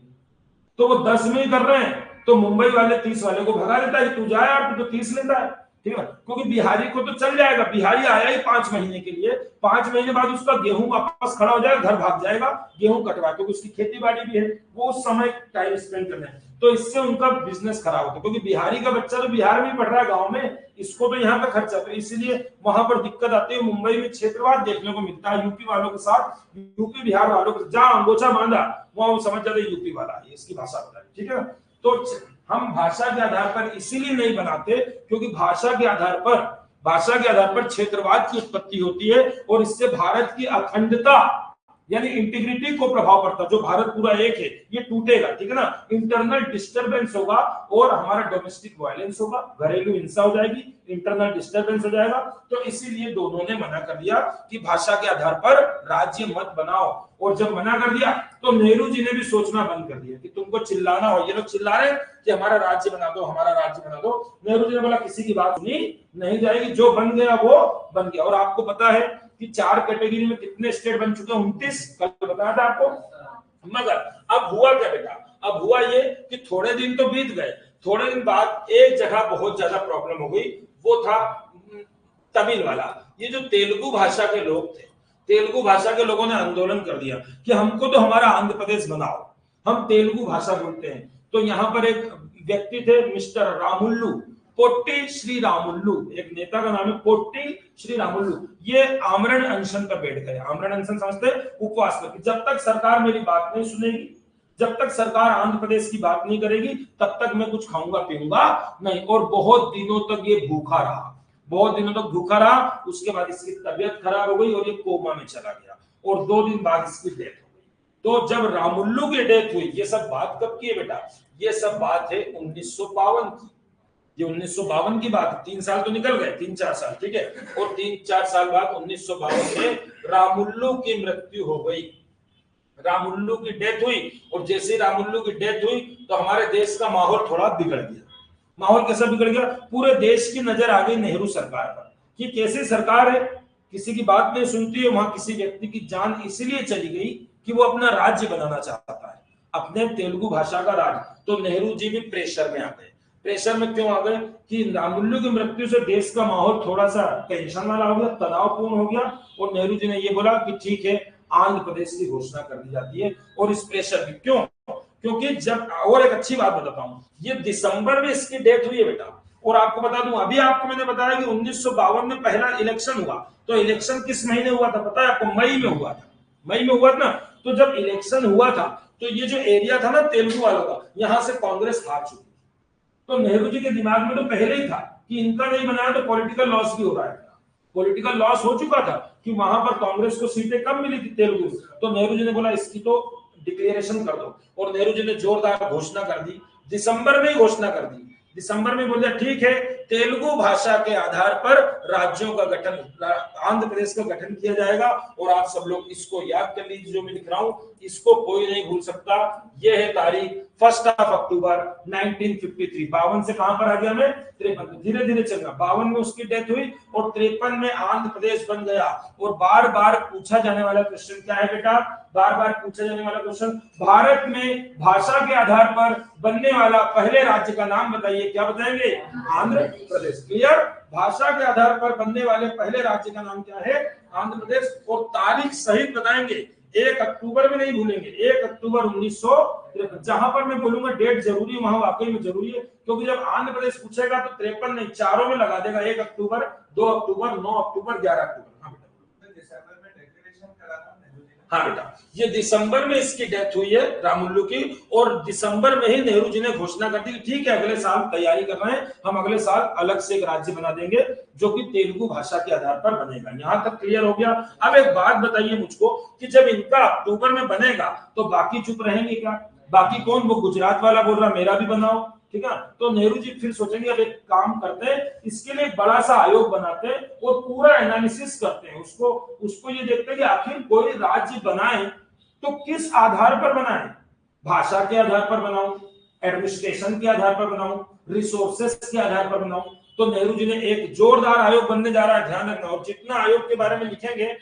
तो वो 10 में ही कर रहे हैं, तो मुंबई वाले 30 वाले को भगा देता है, तू जा यार, तू तो 30 लेता है, ठीक है, क्योंकि बिहारी को तो चल जाएगा, बिहारी आया ही 5 महीने के लिए, 5 महीने बाद उसका गेहूं वापस खड़ा हो जाएगा, घर भाग जाएगा गेहूं कटवा, क्योंकि उसकी खेती बाड़ी भी है, वो उस समय टाइम स्पेंड करना है, तो इससे उनका बिजनेस खराब होता है, क्योंकि बिहारी का बच्चा तो बिहार में पढ़ रहा है गाँव में, इसको तो यहाँ पे खर्चा, तो इसलिए वहां पर दिक्कत आती है। मुंबई में क्षेत्रवाद देखने को मिलता है, यूपी वालों के साथ, यूपी बिहार वालों के जहां अंगोछा बांधा वहां वो समझ जाते यूपी वाला है, इसकी भाषा बता रही, ठीक है। तो हम भाषा के आधार पर इसीलिए नहीं बनाते क्योंकि भाषा के आधार पर क्षेत्रवाद की उत्पत्ति होती है, और इससे भारत की अखंडता यानी इंटीग्रिटी को प्रभाव पड़ता है। जो भारत पूरा एक है ये टूटेगा, ठीक है ना, इंटरनल डिस्टरबेंस होगा और हमारा डोमेस्टिक वायलेंस होगा, घरेलू हिंसा हो जाएगी, इंटरनल डिस्टरबेंस हो जाएगा। तो इसीलिए दोनों ने मना कर दिया कि भाषा के आधार पर राज्य मत बनाओ, और जब मना कर दिया तो नेहरू जी ने भी सोचना बंद कर दिया कि तुमको चिल्लाना हो, ये लोग चिल्ला रहे कि हमारा राज्य बना दो, हमारा राज्य बना दो, नेहरू जी ने बोला किसी की बात सुनी नहीं जाएगी, जो बन गया वो बन गया। और आपको पता है कि 4 कैटेगरी में कितने स्टेट बन चुके हैं, 29, कल बताया था आपको। मगर अब हुआ क्या बेटा, अब हुआ ये कि थोड़े दिन तो बीत गए, थोड़े दिन बाद एक जगह बहुत ज्यादा प्रॉब्लम हो गई, वो था तमिल वाला। ये जो तेलुगु भाषा के लोग थे, तेलुगु भाषा के लोगों ने आंदोलन कर दिया कि हमको तो हमारा आंध्र प्रदेश बनाओ, हम तेलुगु भाषा बोलते हैं। तो यहाँ पर एक व्यक्ति थे मिस्टर रामुल्लू, पोट्टी श्री रामुल्लू, एक नेता का नाम है पोट्टी श्री रामुल्लू, ये आमरण अनशन पर बैठ गए। आमरण अनशन समझते, उपवास पर, जब तक सरकार मेरी बात नहीं सुनेगी, जब तक सरकार आंध्र प्रदेश की बात नहीं करेगी, तब तक मैं कुछ खाऊंगा पीऊंगा नहीं। और बहुत दिनों तक ये भूखा रहा, बहुत दिनों तक भूखा रहा। उसके बाद इसकी तबीयत खराब हो गई और ये कोमा में चला गया, और 2 दिन बाद इसकी डेथ हो गई। तो जब रामुल्लू की डेथ हुई, ये सब बात कब की है बेटा, ये सब बात है 1952 की। ये 1952 की बात है, 3 साल तो निकल गए, 3-4 साल, ठीक है। और 3-4 साल बाद 1952 में रामुल्लू की मृत्यु हो गई, रामुल्लू की डेथ हुई। और जैसे रामुल्लू की डेथ हुई तो हमारे देश का माहौल थोड़ा बिगड़ गया। माहौल कैसा बिगड़ गया, पूरे देश की नजर आ गई नेहरू सरकार पर कि कैसी सरकार है, किसी की बात नहीं सुनती है। वहां किसी व्यक्ति की जान इसलिए चली गई कि वो अपना राज्य बनाना चाहता है, अपने तेलुगु भाषा का राज्य। तो नेहरू जी भी प्रेशर में आ गए। प्रेशर में क्यों आ गए कि रामुल्लू की मृत्यु से देश का माहौल थोड़ा सा टेंशन वाला हो गया, तनावपूर्ण हो गया। और नेहरू जी ने ये बोला कि ठीक है, आंध्र प्रदेश की घोषणा कर दी जाती है। और इस प्रेशर में क्यों, क्योंकि जब, और एक अच्छी बात बताता हूं, ये दिसंबर में इसकी डेथ हुई है बेटा। और आपको बता दूं, अभी आपको मैंने बताया कि 1952 में पहला इलेक्शन हुआ, तो इलेक्शन किस महीने हुआ था पता है आपको, मई में हुआ था, मई में हुआ था ना। तो जब इलेक्शन हुआ था तो ये जो एरिया था ना तेलुगु वालों का, यहां से कांग्रेस हार चुकी। तो नेहरू जी के दिमाग में तो पहले ही था कि इनका नहीं बनाया तो पॉलिटिकल लॉस भी हो रहा है, पॉलिटिकल लॉस हो चुका था कि वहां पर कांग्रेस को सीटें कम मिली थी तेलुगु। तो नेहरू जी ने बोला इसकी तो डिक्लेरेशन कर दो, और नेहरू जी ने जोरदार घोषणा कर दी, दिसंबर में ही घोषणा कर दी। दिसंबर में बोले ठीक है, तेलुगु भाषा के आधार पर राज्यों का गठन, आंध्र प्रदेश का गठन किया जाएगा। और आप सब लोग इसको याद कर लीजिए, जो मैं लिख रहा हूं इसको कोई नहीं भूल सकता। यह है तारीख 1 अक्टूबर 1953। 52 से कहां पर आ गया मैं, 53, धीरे धीरे चलना। 52 में उसकी डेथ हुई और 53 में आंध्र प्रदेश बन गया। और बार बार पूछा जाने वाला क्वेश्चन क्या है बेटा, बार बार पूछा जाने वाला क्वेश्चन, भारत में भाषा के आधार पर बनने वाला पहले राज्य का नाम बताइए। क्या बताएंगे, आंध्र प्रदेश। क्लियर, भाषा के आधार पर बनने वाले पहले राज्य का नाम क्या है, आंध्र प्रदेश। और तारीख सहित बताएंगे, 1 अक्टूबर में नहीं भूलेंगे, 1 अक्टूबर 1953। जहां पर मैं बोलूंगा डेट जरूरी है वहां वाकई में जरूरी है, क्योंकि जब आंध्र प्रदेश पूछेगा तो 53 नहीं, चारों में लगा देगा, 1 अक्टूबर, 2 अक्टूबर, 9 अक्टूबर, 11 अक्टूबर। हाँ बेटा, ये दिसंबर में इसकी डेथ हुई है रामुल्लू की, और दिसंबर में ही नेहरू जी ने घोषणा कर दी कि ठीक है, अगले साल तैयारी कर रहे हैं, हम अगले साल अलग से एक राज्य बना देंगे जो कि तेलुगु भाषा के आधार पर बनेगा। यहां तक क्लियर हो गया। अब एक बात बताइए मुझको कि जब इनका अक्टूबर में बनेगा तो बाकी चुप रहेंगे क्या, बाकी कौन, वो गुजरात वाला बोल रहा मेरा भी बनाओ, ठीक है। तो नेहरू जी फिर सोचेंगे अब एक काम करते हैं, इसके लिए बड़ा सा आयोग बनाते हैं और पूरा एनालिसिस करते हैं, उसको ये देखते हैं कि आखिर कोई राज्य बनाए तो किस आधार पर बनाए, भाषा के आधार पर बनाऊं, एडमिनिस्ट्रेशन के आधार पर बनाऊं, रिसोर्सेस के आधार पर बनाऊं। तो नेहरू जी ने एक जोरदार आयोग बनने जा रहा है, ध्यान रखना। और जितना आयोग के बारे में लिखेंगे,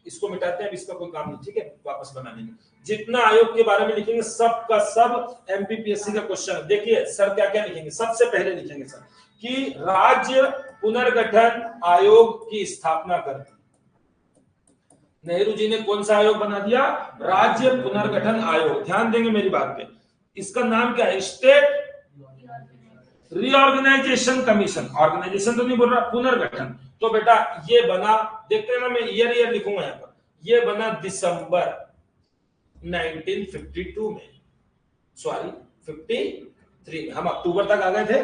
इसको मिटाते हैं, इसका कोई काम नहीं, ठीक है, वापस बना लेंगे। जितना आयोग के बारे में लिखेंगे सब का सब एमपीपीएससी का क्वेश्चन। देखिए सर क्या क्या लिखेंगे, सबसे पहले लिखेंगे सर कि राज्य पुनर्गठन आयोग की स्थापना कर दी। नेहरू जी ने कौन सा आयोग बना दिया? राज्य पुनर्गठन आयोग। ध्यान देंगे मेरी बात पे। इसका नाम क्या है? State reorganisation commission. ऑर्गेनाइजेशन तो नहीं बोल रहा, पुनर्गठन। तो बेटा ये बना, देखते हैं ना, मैं ईयर लिखूंगा यहाँ पर। ये बना दिसंबर 1952 में, सॉरी 53। हम अक्टूबर तक आ गए थे।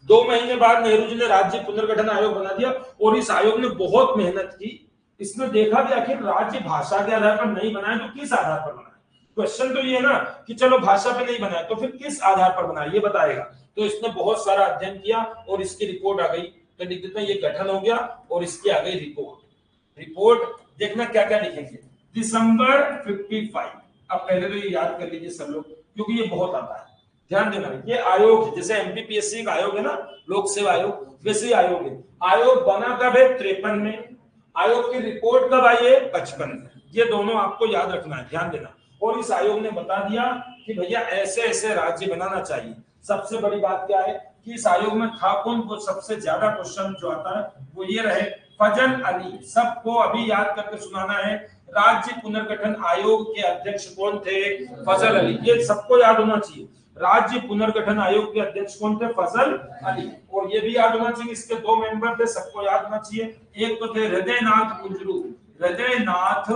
2 महीने बाद नेहरू जी ने राज्य पुनर्गठन आयोग बना दिया और इस आयोग ने बहुत मेहनत की। इसने देखा भी आखिर राज्य भाषा के आधार पर नहीं बनाए तो किस आधार पर बनाए। क्वेश्चन तो ये है ना कि चलो भाषा पे नहीं बनाए तो फिर किस आधार पर बनाए, ये बताएगा। तो इसने बहुत सारा अध्ययन किया और इसकी रिपोर्ट आ गई। तो लिख देते हैं ये गठन हो गया और इसकी आ गई रिपोर्ट। रिपोर्ट देखना क्या क्या लिखेंगे। दिसंबर 55। अब पहले तो ये याद कर लीजिए सब लोग, क्योंकि ये बहुत आता है। ध्यान देना, ये आयोग जैसे एमपीपीएससी का आयोग है ना, लोक सेवा आयोग, वैसे आयोग है। आयोग बना कब है? 53 में। आयोग की रिपोर्ट कब आई है? 55 में। ये दोनों आपको याद रखना है, ध्यान देना। और इस आयोग ने बता दिया कि भैया ऐसे ऐसे राज्य बनाना चाहिए। सबसे बड़ी बात क्या है कि इस आयोग में था कौन? वो सबसे ज्यादा क्वेश्चन जो आता है वो ये रहे, फजल अली। सबको अभी याद करके सुनाना है। राज्य पुनर्गठन आयोग के अध्यक्ष कौन थे? फजल अली। ये सबको याद होना चाहिए। राज्य पुनर्गठन आयोग के अध्यक्ष कौन थे? फजल अली। और ये भी याद होना चाहिए, इसके 2 मेंबर थे, सबको याद होना चाहिए। एक तो थे हृदयनाथ कुंजरू, हृदयनाथ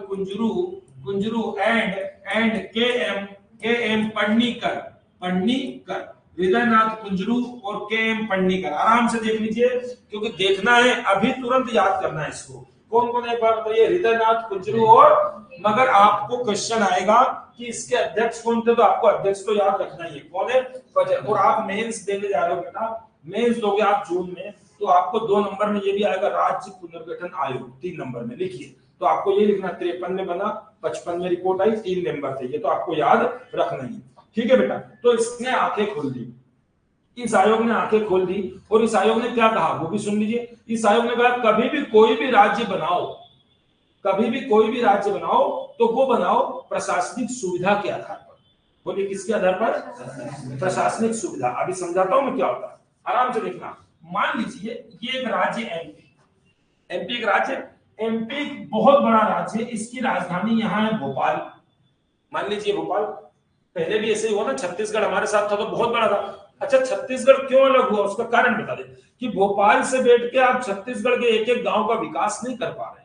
कुंजरू एंड के एम पढ़नीकर। हृदयनाथ कुंजरू और के एम पढ़नीकर। आराम से देख लीजिए, क्योंकि देखना है, अभी तुरंत याद करना है इसको। कौन कौन एक बार बताइए? हृदयनाथ कुंजरू और, मगर आपको क्वेश्चन आएगा कि इसके अध्यक्ष कौन थे, तो आपको अध्यक्ष तो याद रखना ही है, कौन है? फजल। और आप मेंस देने जा रहे हो बेटा, मेंस दोगे आप जून में, तो आपको 2 नंबर में ये भी आएगा, राज्य पुनर्गठन आयोग। 3 नंबर में लिखिए। तो आपको ये लिखना, 53 में बना, 55 में रिपोर्ट आई, 3 मेंबर थे। ये तो आपको याद रखना ही, ठीक है बेटा। तो इसने आंखें खोल दी, इस आयोग ने आंखें खोल दी। और इस आयोग ने क्या कहा वो भी सुन लीजिए। इस आयोग ने कहा कभी भी कोई भी राज्य बनाओ तो वो बनाओ प्रशासनिक सुविधा के आधार पर। बोलिए किसके आधार पर? प्रशासनिक सुविधा। अभी समझाता हूं मैं क्या होता है, आराम से देखना। मान लीजिए ये एक राज्य एमपी एक राज्य, एमपी बहुत बड़ा राज्य, इसकी राजधानी यहाँ है भोपाल। मान लीजिए भोपाल। पहले भी ऐसे ही हुआ ना, छत्तीसगढ़ हमारे साथ था तो बहुत बड़ा था। अच्छा, छत्तीसगढ़ क्यों अलग हुआ उसका कारण बता दें कि भोपाल से बैठ के आप छत्तीसगढ़ के एक एक गांव का विकास नहीं कर पा रहे।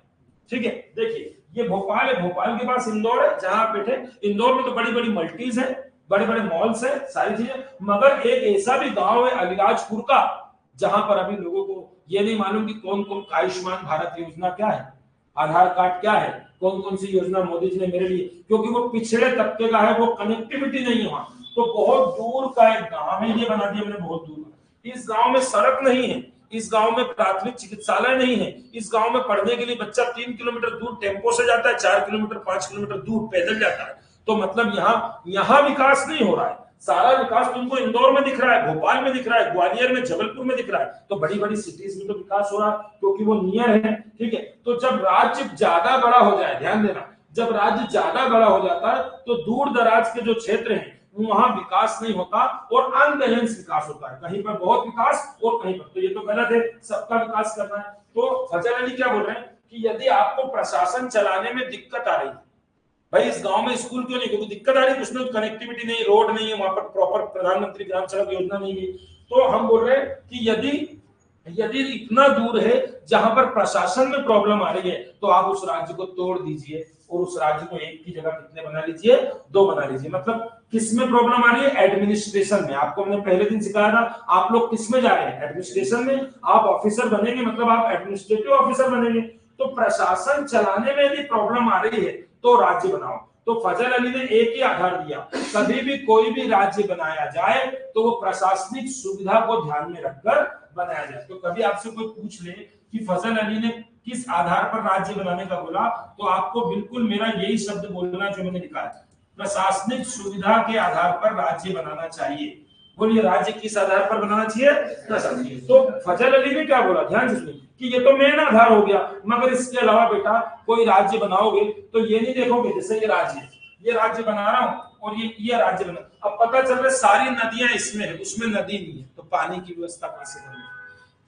ठीक है, देखिए ये भोपाल है, भोपाल के पास इंदौर है, जहां आप बैठे। इंदौर में तो बड़ी बड़ी मल्टीज है, बड़े बड़े मॉल्स है, सारी चीजें। मगर एक ऐसा भी गांव है अलीराजपुर का, जहां पर अभी लोगों को ये नहीं मालूम कि कौन कौन आयुष्मान भारत योजना क्या है, आधार कार्ड क्या है, कौन कौन सी योजना मोदी जी ने मेरे लिए, क्योंकि वो पिछड़े तबके का है, वो कनेक्टिविटी नहीं है वहां। तो बहुत दूर का एक गांव है, ये बना दिया हमने बहुत दूर। इस गांव में सड़क नहीं है, इस गांव में प्राथमिक चिकित्सालय नहीं है, इस गांव में पढ़ने के लिए बच्चा 3 किलोमीटर दूर टेम्पो से जाता है, 4 किलोमीटर 5 किलोमीटर दूर पैदल जाता है। तो मतलब यहाँ विकास नहीं हो रहा है। सारा विकास तुमको इंदौर में दिख रहा है, भोपाल में दिख रहा है, ग्वालियर में, जबलपुर में दिख रहा है। तो बड़ी बड़ी सिटीज में तो विकास हो रहा है क्योंकि वो नियर है। ठीक है, तो जब राज्य ज्यादा बड़ा हो जाए, ध्यान देना, जब राज्य ज्यादा बड़ा हो जाता है तो दूर दराज के जो क्षेत्र हैं वहां विकास नहीं होता और अनबैलेंस विकास होता है। कहीं पर बहुत विकास और कहीं पर, तो ये तो गलत है, सबका विकास करना है। तो फजल अली क्या बोल रहे हैं कि यदि आपको प्रशासन चलाने में दिक्कत आ रही है, भाई इस गांव में स्कूल क्यों नहीं, क्योंकि दिक्कत आ रही है, उसमें कनेक्टिविटी नहीं, रोड नहीं है वहां पर, प्रॉपर प्रधानमंत्री ग्राम सड़क योजना नहीं है। तो हम बोल रहे हैं कि यदि इतना दूर है जहां पर प्रशासन में प्रॉब्लम आ रही है, तो आप उस राज्य को तोड़ दीजिए और उस राज्य को एक की जगह कितने बना लीजिए, 2 बना लीजिए। मतलब किस में प्रॉब्लम आ रही है? एडमिनिस्ट्रेशन में। आपको हमने पहले दिन सिखाया था, आप लोग किस में जा रहे हैं? एडमिनिस्ट्रेशन में। आप ऑफिसर बनेंगे, मतलब आप एडमिनिस्ट्रेटिव ऑफिसर बनेंगे। तो प्रशासन चलाने में यदि प्रॉब्लम आ रही है तो राज्य बनाओ। तो फजल अली ने एक ही आधार दिया, कभी भी कोई भी राज्य बनाया जाए तो वो प्रशासनिक सुविधा को ध्यान में रखकर बनाया जाए। तो कभी आपसे कोई पूछ ले कि फजल अली ने किस आधार पर राज्य बनाने का बोला, तो आपको बिल्कुल मेरा यही शब्द बोलना जो मैंने लिखा है, प्रशासनिक सुविधा के आधार पर राज्य बनाना चाहिए। बोलिए राज्य किस आधार पर बनाना चाहिए? प्रशासनिक। तो फजल अली ने क्या बोला, ध्यान से सुनिए, कि ये तो मेन आधार हो गया, मगर इसके अलावा बेटा कोई राज्य बनाओगे तो ये नहीं देखोगे जैसे ये राज्य है, ये राज्य बना रहा हूं और ये राज्य बना। अब पता चल रहा है सारी नदियां इसमें है, उसमें नदी नहीं है, तो पानी की व्यवस्था कैसे करेंगे?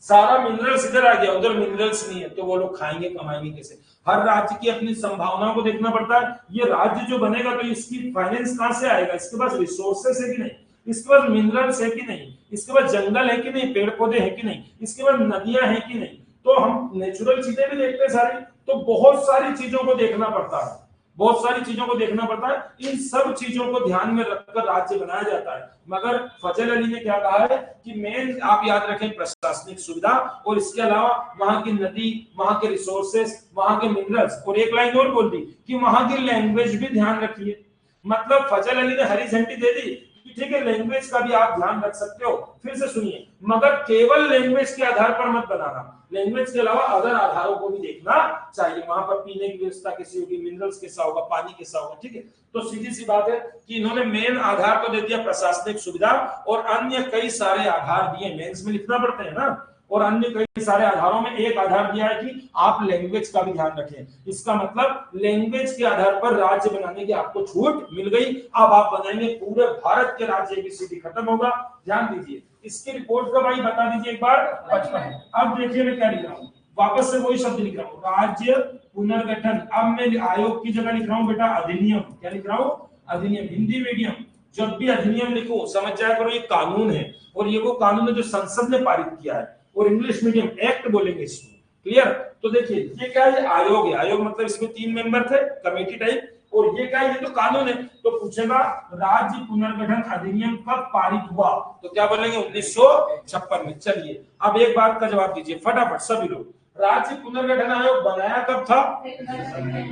सारा मिनरल्स इधर आ गया, उधर मिनरल्स नहीं है, तो वो लोग खाएंगे कमाएंगे कैसे? हर राज्य की अपनी संभावनाओं को देखना पड़ता है। ये राज्य जो बनेगा तो इसकी फाइनेंस कहां से आएगा? इसके पास रिसोर्सेस है कि नहीं, इसके पास मिनरल्स है कि नहीं, इसके पास जंगल है कि नहीं, पेड़ पौधे है कि नहीं, इसके पास नदियां है कि नहीं। तो हम नेचुरल चीजें भी देखते हैं सारी, तो बहुत सारी चीजों को देखना पड़ता है, बहुत सारी चीजों को देखना पड़ता है। इन सब चीजों को ध्यान में रखकर राज्य बनाया जाता है। मगर फजल अली ने क्या कहा है कि मेन आप याद रखें प्रशासनिक सुविधा, और इसके अलावा वहां की नदी, वहां के रिसोर्सेस, वहां के मिनरल्स, और एक लाइन और बोल दी कि वहां की लैंग्वेज भी ध्यान रखिए। मतलब फजल अली ने हरी झंडी दे दी, ठीक है, लैंग्वेज का भी आप ध्यान रख सकते हो। फिर से सुनिए, मगर केवल लैंग्वेज के आधार पर मत बनाना, लैंग्वेज के अलावा अदर आधारों को भी देखना चाहिए। वहां पर पीने की व्यवस्था कैसी होगी, मिनरल्स कैसा होगा, पानी कैसा होगा, ठीक है। तो सीधी सी बात है कि इन्होंने मेन आधार को दे दिया प्रशासनिक सुविधा, और अन्य कई सारे आधार दिए, मेंस में लिखना पड़ते हैं ना, और अन्य कई सारे आधारों में एक आधार दिया है कि आप लैंग्वेज का भी ध्यान रखें। इसका मतलब लैंग्वेज के आधार पर राज्य बनाने की आपको छूट मिल गई। अब आप बनाएंगे पूरे भारत के राज्य, एबीसीडी खत्म होगा। ध्यान दीजिए, इसकी रिपोर्ट का भाई बता दीजिए एक बार, 55। अब देखिए मैं क्या लिख रहा हूँ, वापस से वही शब्द लिख रहा हूँ, राज्य पुनर्गठन। अब मैं आयोग की जगह लिख रहा हूँ बेटा अधिनियम। क्या लिख रहा हूँ? अधिनियम। हिंदी मीडियम जब भी अधिनियम लिखो समझ जाया करो ये कानून है, और ये वो कानून है जो संसद ने पारित किया है, और इंग्लिश मीडियम एक्ट बोलेंगे इसको। क्लियर? तो देखिए ये क्या है, आयोग है। आयोग मतलब इसमें 3 मेंबर थे, कमेटी टाइप, और ये क्या है, ये तो कानून है। तो पूछेगा राज्य पुनर्गठन अधिनियम कब पारित हुआ, तो क्या बोलेंगे 1956 में। चलिए अब एक बात का जवाब दीजिए फटाफट सभी लोग, राज्य पुनर्गठन आयोग बनाया कब था,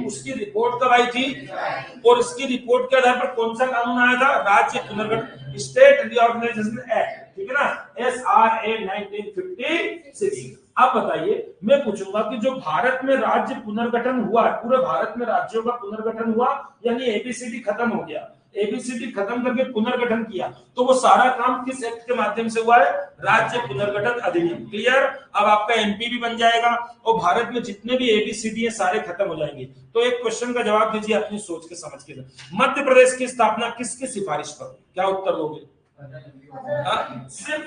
उसकी रिपोर्ट कब आई थी, और इसकी रिपोर्ट के आधार पर कौन सा कानून आया था, राज्य पुनर्गठन स्टेट रिऑर्गेनाइजेशन एक्ट, ठीक है ना, SRA 1956। अब बताइए, मैं पूछूंगा कि जो भारत में राज्य पुनर्गठन हुआ, पूरे भारत में राज्यों का पुनर्गठन हुआ, यानी एबीसीडी खत्म हो गया, एबीसीडी खत्म करके पुनर्गठन किया, तो वो सारा काम किस एक्ट के माध्यम से हुआ है, राज्य पुनर्गठन अधिनियम। क्लियर? अब आपका एमपी भी बन जाएगा, और भारत में जितने भी एबीसीडी है सारे खत्म हो जाएंगे। तो एक क्वेश्चन का जवाब दीजिए अपनी सोच के समझ के। मध्य प्रदेश की स्थापना किसकी सिफारिश पर, क्या उत्तर दोगे? सिर्फ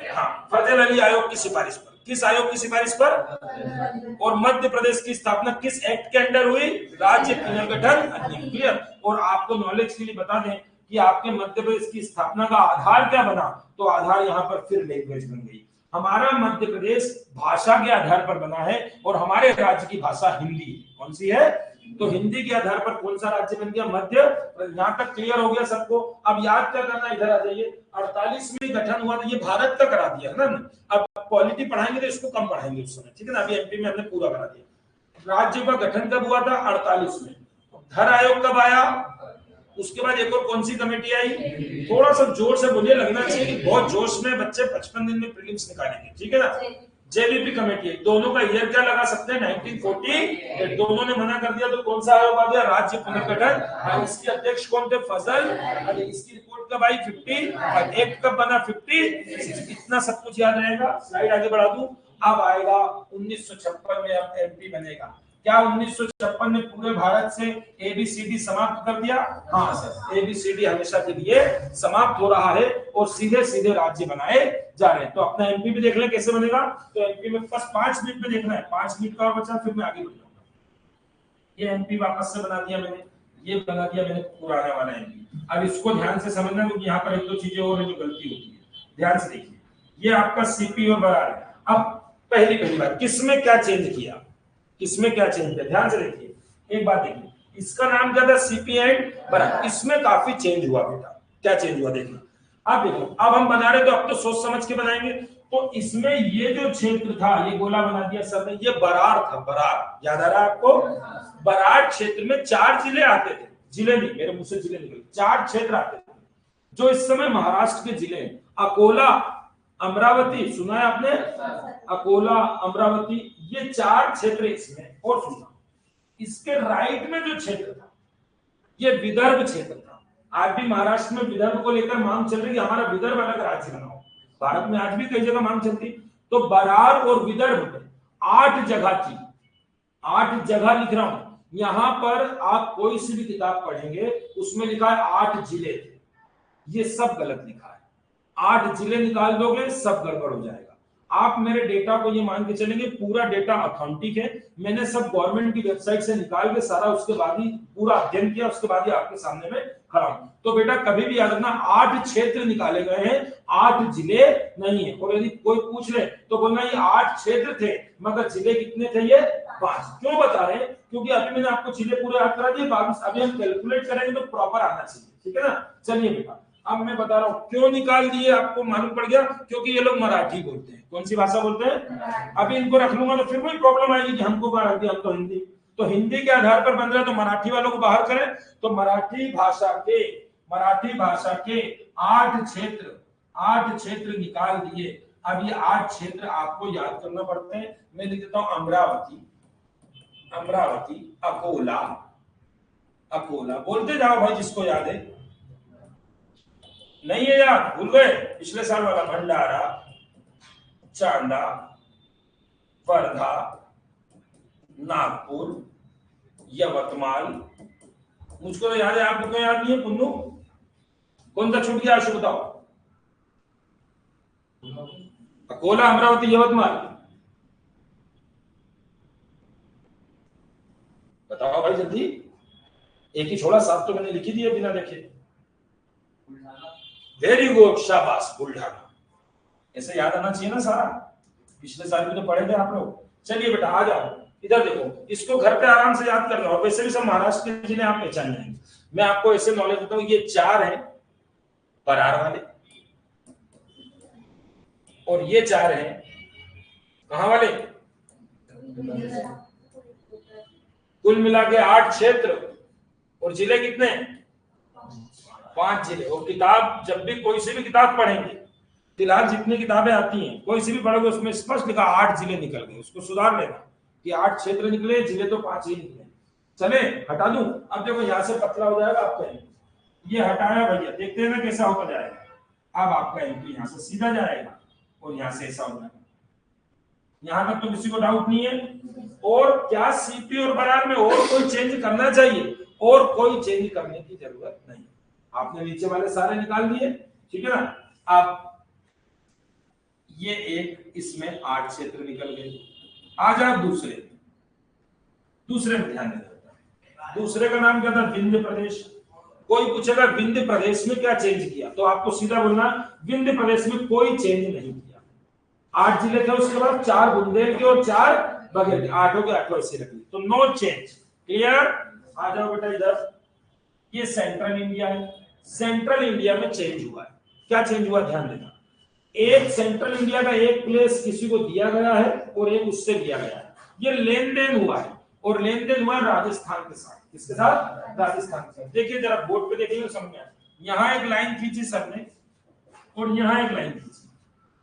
फजल अली आयोग की सिफारिश पर। किस आयोग की सिफारिश पर? और मध्य प्रदेश की स्थापना किस एक्ट के अंडर हुई, राज्य पुनर्गठन अधिनियम। क्लियर? और आपको नॉलेज के लिए बता दें कि आपके मध्य प्रदेश की स्थापना का आधार क्या बना, तो आधार यहाँ पर फिर लैंग्वेज बन गई। हमारा मध्य प्रदेश भाषा के आधार पर बना है, और हमारे राज्य की भाषा हिंदी। कौन सी है? तो हिंदी के आधार पर कौन सा राज्य बन गया, मध्य। यहाँ तक क्लियर हो गया सबको? अब याद क्या करना, इधर आ जाइए। 48 में गठन हुआ, तो ये भारत का करा दिया है ना। अब पॉलिटी पढ़ाएंगे तो इसको कम पढ़ाएंगे उस समय, ठीक है ना। अभी एमपी में हमने पूरा करा दिया। राज्य का गठन कब हुआ था, 48 में। धर आयोग कब आया, उसके बाद एक और कौन सी कमेटी आई, थोड़ा सा जोर से बोलिए, लगना चाहिए कि बहुत जोश में बच्चे 55 दिन में प्रीलिम्स निकालेंगे, ठीक है ना। जेबीपी कमेटी है, दोनों का ईयर क्या लगा सकते हैं, 1940। दोनों ने मना कर दिया, तो कौन सा आयोग आ गया, राज्य पुनर्गठन। इसके अध्यक्ष कौन थे, फजल अली। इसकी रिपोर्ट कब आई, 50। एक्ट कब बना, 50। इतना सब कुछ याद रहेगा। स्लाइड आगे बढ़ा दूं। अब आएगा 1956 में, अब एमपी बनेगा। क्या 1956 में पूरे भारत से एबीसीडी समाप्त कर दिया? हाँ सर, एबीसीडी हमेशा के लिए समाप्त हो रहा है, और सीधे सीधे राज्य बनाए जा रहे हैं। तो अपना एमपी भी देख लें कैसे बनेगा। तो एमपी में बस 5 मिनट में देखना है, 5 मिनट का और बचा, फिर मैं आगे बढ़ जाऊंगा। ये एमपी वापस से बना दिया मैंने, ये बना दिया मैंने पुराना वाला एमपी। अब इसको ध्यान से समझना, क्योंकि यहाँ पर 1-2 चीजें और है जो गलती होती है, ध्यान से देखिए। ये आपका सीपी और बरार है। अब पहली बात, किसमें क्या चेंज किया, किसमें क्या चेंज किया, ध्यान से देखिए। एक बात देखिए, इसका नाम क्या था, सीपी एंड बरार। इसमें काफी चेंज हुआ बेटा। क्या चेंज हुआ देखना। अब देखो, अब हम बना रहे तो अब तो सोच समझ के बनाएंगे। तो इसमें ये जो क्षेत्र था, ये गोला बना दिया सर ने, ये बरार था। बरार याद आ रहा है आपको? बरार क्षेत्र में 4 जिले आते थे, जिले नहीं, मेरे मुंह से जिले निकले, 4 क्षेत्र आते थे, जो इस समय महाराष्ट्र के जिले। अकोला, अमरावती, सुना है आपने? अकोला, अमरावती, ये 4 क्षेत्र इसमें। और सुनना, इसके राइट में जो क्षेत्र था, ये विदर्भ क्षेत्र था। आज भी महाराष्ट्र में विदर्भ को लेकर मांग चल रही है, हमारा विदर्भ अलग राज्य बनाओ। भारत में आज भी कई जगह मांग चलती। तो बरार और विदर्भ में 8 जगह थी, 8 जगह लिख रहा हूं। यहां पर आप कोई सी भी किताब पढ़ेंगे उसमें लिखा है 8 जिले थे, ये सब गलत लिखा है। 8 जिले निकाल दोगे सब गड़बड़ हो जाएगा। आप मेरे डेटा को ये मान के चलेंगे पूरा डेटा ऑथेंटिक है, मैंने सब गवर्नमेंट की वेबसाइट से निकाल के सारा उसके बाद ही पूरा अध्ययन किया, उसके बाद ही आपके सामने में खड़ा हूं। तो बेटा कभी भी याद रखना 8 क्षेत्र निकाले गए हैं, 8 जिले नहीं है। और यदि कोई पूछ ले तो बोलना ये 8 क्षेत्र थे मगर जिले कितने थे, ये 5। क्यों बता रहे हैं, क्योंकि अभी मैंने आपको जिले पूरे याद करा दिए, अभी हम कैलकुलेट करेंगे तो प्रॉपर आना चाहिए, ठीक है ना। चलिए बेटा अब मैं बता रहा हूं क्यों निकाल दिए, आपको मालूम पड़ गया, क्योंकि ये लोग मराठी बोलते हैं। कौन सी भाषा बोलते हैं, अभी इनको रख लूंगा तो फिर वही प्रॉब्लम आएगी कि हमको मराठी, हम तो हिंदी। तो हिंदी के आधार पर बन रहा है तो मराठी वालों को बाहर करें। तो मराठी भाषा के 8 क्षेत्र निकाल दिए। अब ये 8 क्षेत्र आपको याद करना पड़ते हैं। मैं लिख देता हूं अमरावती, अकोला बोलते जाओ भाई जिसको याद है। नहीं है याद, भूल गए पिछले साल वाला। भंडारा, चांदा, वर्धा, नागपुर, यवतमाल। मुझको तो याद है, आपको क्यों याद नहीं है पुन्नू? कौन सा छूट गया, बताओ। अकोला, अमरावती, यवतमाल, बताओ भाई जल्दी। एक ही छोड़ा, 7 तो मैंने लिखी दिए बिना देखे। वेरी गुड, शाबाश, बुल्ढाना। ऐसे याद आना चाहिए ना सारा, पिछले साल भी तो पढ़े थे आप लोग। चलिए बेटा आ जाओ, इधर देखो, इसको घर पे आराम से याद कर लो। और वैसे भी सब महाराष्ट्र के जिले आप पहचान जाएंगे। मैं आपको ऐसे नॉलेज देता हूँ, ये 4 है परार वाले, और ये 4 है कहां वाले, कुल मिला के 8 क्षेत्र। और जिले कितने, 5 जिले। और किताब जब भी कोई सी भी किताब पढ़ेंगे, फिलहाल जितनी किताबें आती हैं कोई सी भी पढ़ोगे उसमें स्पष्ट लिखा 8 जिले निकल गए। उसको सुधार लेना कि 8 क्षेत्र निकले, जिले तो 5 ही निकले। चले हटा दूं। अब देखो यहां से पतला हो जाएगा आपका, ये हटाया भैया, देखते हैं ना कैसा होता जाएगा। अब आपका एमपी यहां से सीधा जाएगा और यहां से ऐसा हो जाएगा। यहां तक तो किसी को डाउट नहीं है। और क्या सीपी और बरार में और कोई चेंज करना चाहिए? और कोई चेंज करने की जरूरत नहीं। आपने नीचे वाले सारे निकाल दिए, ठीक है ना। अब ये एक, इसमें 8 क्षेत्र निकल गए। आ जाओ दूसरे में ध्यान देना। दूसरे का नाम क्या था, विंध्य प्रदेश। कोई पूछेगा विंध्य प्रदेश में क्या चेंज किया, तो आपको सीधा बोलना विंध्य प्रदेश में कोई चेंज नहीं किया। 8 जिले थे, उसके बाद 4 बुंदेलखंड के और 4 बघेल के, 8 के 8 ऐसे रख ली। तो नो चेंज, क्लियर। आ जाओ बेटा इधर, ये सेंट्रल इंडिया है। सेंट्रल इंडिया में चेंज हुआ है। क्या चेंज हुआ, ध्यान देना। एक सेंट्रल इंडिया का एक प्लेस किसी को दिया गया है और एक उससे दिया गया है। ये लेन देन हुआ है, और लेन देन हुआ राजस्थान के साथ। किसके साथ, राजस्थान के साथ। देखिए जरा बोर्ड पे देखिए, समझ में। यहाँ एक लाइन खींची सर ने और यहाँ एक लाइन खींची।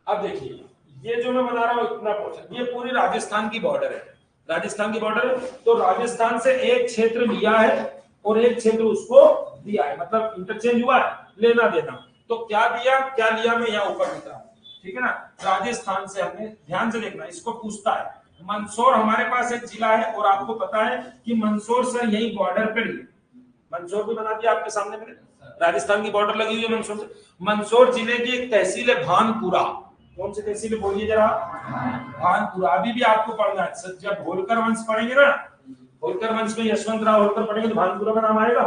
अब देखिए ये जो मैं बता रहा हूँ इतना पोर्शन, ये पूरी राजस्थान की बॉर्डर है। राजस्थान की बॉर्डर है, तो राजस्थान से एक क्षेत्र लिया है और एक क्षेत्र उसको दिया है, मतलब इंटरचेंज हुआ है, लेना देना। तो क्या दिया क्या लिया, मैं यहाँ ऊपर लिख रहा हूँ, ठीक है ना। राजस्थान से हमने, ध्यान से देखना, इसको पूछता है। मंदसौर हमारे पास एक जिला है, और आपको पता है कि मंदसौर से यही बॉर्डर पे, मंदसौर भी बना दिया आपके सामने मैंने, राजस्थान की बॉर्डर लगी हुई है मंदसौर से। मंदसौर जिले की एक तहसील है भानपुरा। कौन सी तहसील है, बोलिए जरा। भानपुरा। अभी भी आपको पढ़ना है, जब होलकर वंश पढ़ेंगे ना, होलकर वंश में यशवंतराव होलकर पढ़ेंगे तो भानपुरा का नाम आएगा।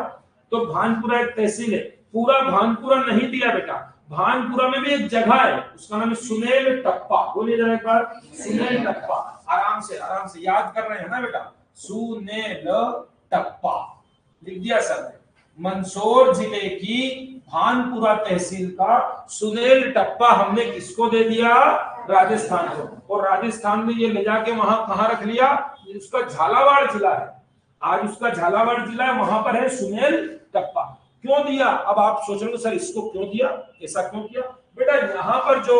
तो भानपुरा एक तहसील है। पूरा भानपुरा नहीं दिया बेटा, भानपुरा में भी एक जगह है, उसका नाम है सुनेल टप्पा। बोलिए जरा एक बार, सुनेल टप्पा। आराम से याद कर रहे हैं ना बेटा, सुनेल टप्पा लिख दिया सर ने। मंदसौर जिले की भानपुरा तहसील का सुनेल टप्पा हमने किसको दे दिया, राजस्थान को। और राजस्थान में ये ले जाके वहां कहां रख लिया, उसका झालावाड़ जिला है। आज उसका झालावाड़ जिला है, वहां पर है सुनेल टप्पा। क्यों दिया, अब आप सोचेंगे सर इसको क्यों दिया, ऐसा क्यों किया। बेटा यहां पर जो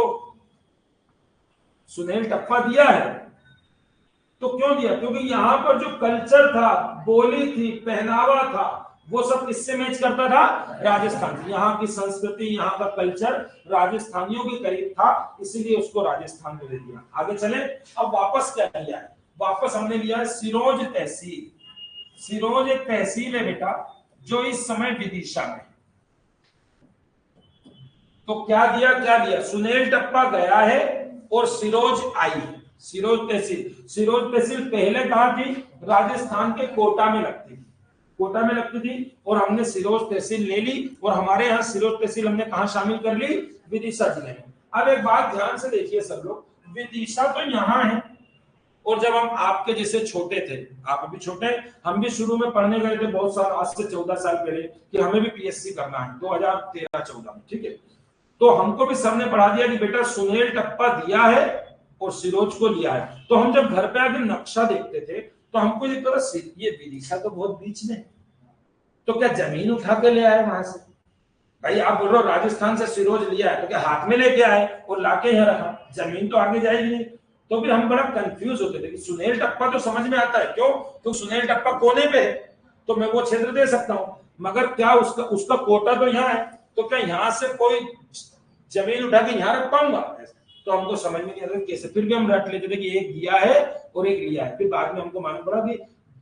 सुनेल टप्पा दिया है तो क्यों दिया, क्योंकि यहां पर जो कल्चर था, बोली थी, पहनावा था, वो सब किससे मैच करता था, राजस्थान। यहाँ की संस्कृति, यहाँ का कल्चर राजस्थानियों के करीब था, इसीलिए उसको राजस्थान को दे दिया। आगे चले। अब वापस क्या लिया है, वापस हमने लिया है सिरोंज तहसील। सिरोंज एक तहसील है बेटा जो इस समय विदिशा में। तो क्या दिया, सुनेल टप्पा गया है और सिरोंज आई है। सिरोंज तहसील पहले कहां थी? राजस्थान के कोटा में लगती थी और हमने सिरोंज तहसील ले ली और हमारे यहाँ सिरोंज तहसील हमने कहा शामिल कर ली? विदिशा जिले में। अब एक बात ध्यान से देखिए सब लोग, विदिशा तो यहाँ है और जब हम आपके जैसे छोटे थे, आप अभी छोटे, हम भी शुरू में पढ़ने गए थे बहुत साल, आज से 14 साल पहले, कि हमें भी पीएससी करना है 2013-14 में, ठीक है। तो हमको भी सर ने पढ़ा दिया कि बेटा सुनेल टप्पा दिया है और सिरोंज को लिया है। तो हम जब घर पे आके नक्शा देखते थे तो हमको ये पता, ये विदिशा तो बहुत बीच में, तो क्या जमीन उठा के ले आए वहां से? भाई आप बोल रहे हो राजस्थान से सिरोंज लिया है, तो क्या हाथ में लेके आए और लाके यहाँ रखा? जमीन तो आगे जाएगी नहीं। तो फिर हम बड़ा कंफ्यूज होते थे कि सुनेल टप्पा तो समझ में आता है, क्यों? तो सुनेल टप्पा कोने पे है तो मैं वो क्षेत्र दे सकता हूँ, मगर क्या उसका कोटा तो यहाँ है, तो क्या यहाँ से कोई जमीन उठा के यहाँ रख पाऊंगा? तो हमको समझ में नहीं आता कैसे। फिर भी हम रट लेते थे कि एक दिया है और एक लिया है। फिर बाद में हमको मालूम पड़ा कि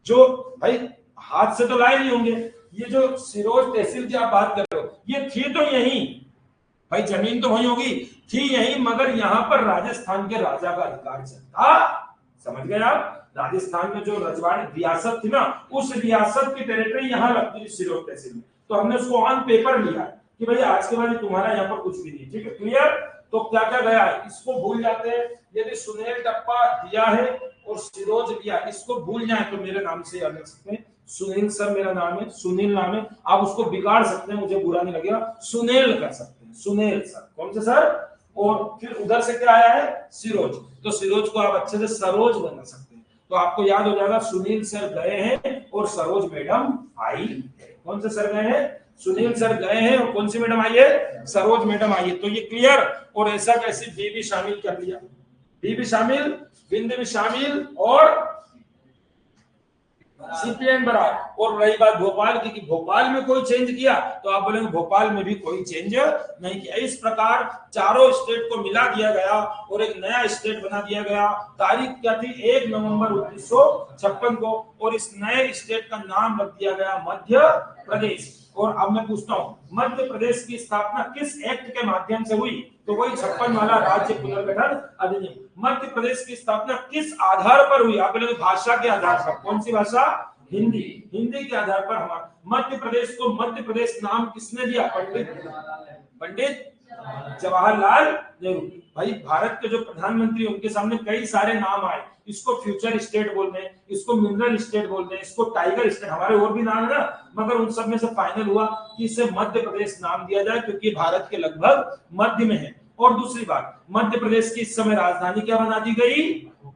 जो भाई हाथ से तो लाए नहीं होंगे, ये जो सिरोंज तहसील की आप बात कर रहे हो ये थी तो यही, भाई जमीन तो वही होगी, थी यही, मगर यहाँ पर राजस्थान के राजा का अधिकार चलता। समझ गए आप? राजस्थान में जो रजवाड़ी रियासत थी ना, उस रियासत की टेरिटरी यहाँ लगती थी सिरोंज तहसील में। तो हमने उसको ऑन पेपर लिया कि भाई आज के बाद तुम्हारा यहाँ पर कुछ भी नहीं, ठीक है, क्लियर? तो क्या क्या गया है इसको भूल जाते हैं। यदि सुनेल टप्पा दिया है और सिरोंज लिया, इसको भूल जाए तो मेरे नाम से याद रख सकते हैं, सुनील सर मेरा नाम है, सुनील नाम है। आप उसको बिगाड़ सकते हैं, मुझे बुरा नहीं लगेगा, सुनेल कर सकते हैं, सुनेल सर। कौन से सर? और फिर उधर से क्या आया है? सिरोंज। तो सिरोंज को आप अच्छे से सरोज बना सकते हैं। तो आपको याद हो जाएगा सुनील सर गए हैं और सरोज मैडम आई है। कौन से सर गए हैं? सुनील सर गए हैं और कौन सी मैडम आई है? सरोज मैडम आई है। तो ये क्लियर? और ऐसा कैसे बी भी शामिल कर लिया, बी भी शामिल, बिंद भी शामिल और सीपीएन बराबर। और रही बात भोपाल की, कि भोपाल में कोई चेंज किया तो आप बोलेंगे भोपाल में भी कोई चेंज नहीं किया। इस प्रकार चारों स्टेट को मिला दिया गया और एक नया स्टेट बना दिया गया। तारीख क्या थी? 1 नवंबर 1956 को। और इस नए स्टेट का नाम रख दिया गया मध्य प्रदेश। और अब मैं पूछता हूं, मध्य प्रदेश की स्थापना किस एक्ट के माध्यम से हुई? तो वही 56 वाला राज्य पुनर्गठन अधिनियम। मध्य प्रदेश की स्थापना किस आधार पर हुई? आप बोलेंगे भाषा के आधार पर। कौन सी भाषा? हिंदी। हिंदी के आधार पर हमारा मध्य प्रदेश को मध्य प्रदेश नाम किसने दिया? पंडित जवाहरलाल नेहरू। भाई भारत के जो प्रधानमंत्री उनके सामने कई सारे नाम आए, इसको फ्यूचर स्टेट बोलते हैं, इसको मिनरल स्टेट बोलते हैं, इसको टाइगर स्टेट, हमारे और भी नाम है ना, मगर उन सब में से फाइनल हुआ कि इसे मध्य प्रदेश नाम दिया जाए क्योंकि भारत के लगभग मध्य में है। और दूसरी बात, मध्य प्रदेश की इस समय राजधानी क्या बना दी गई?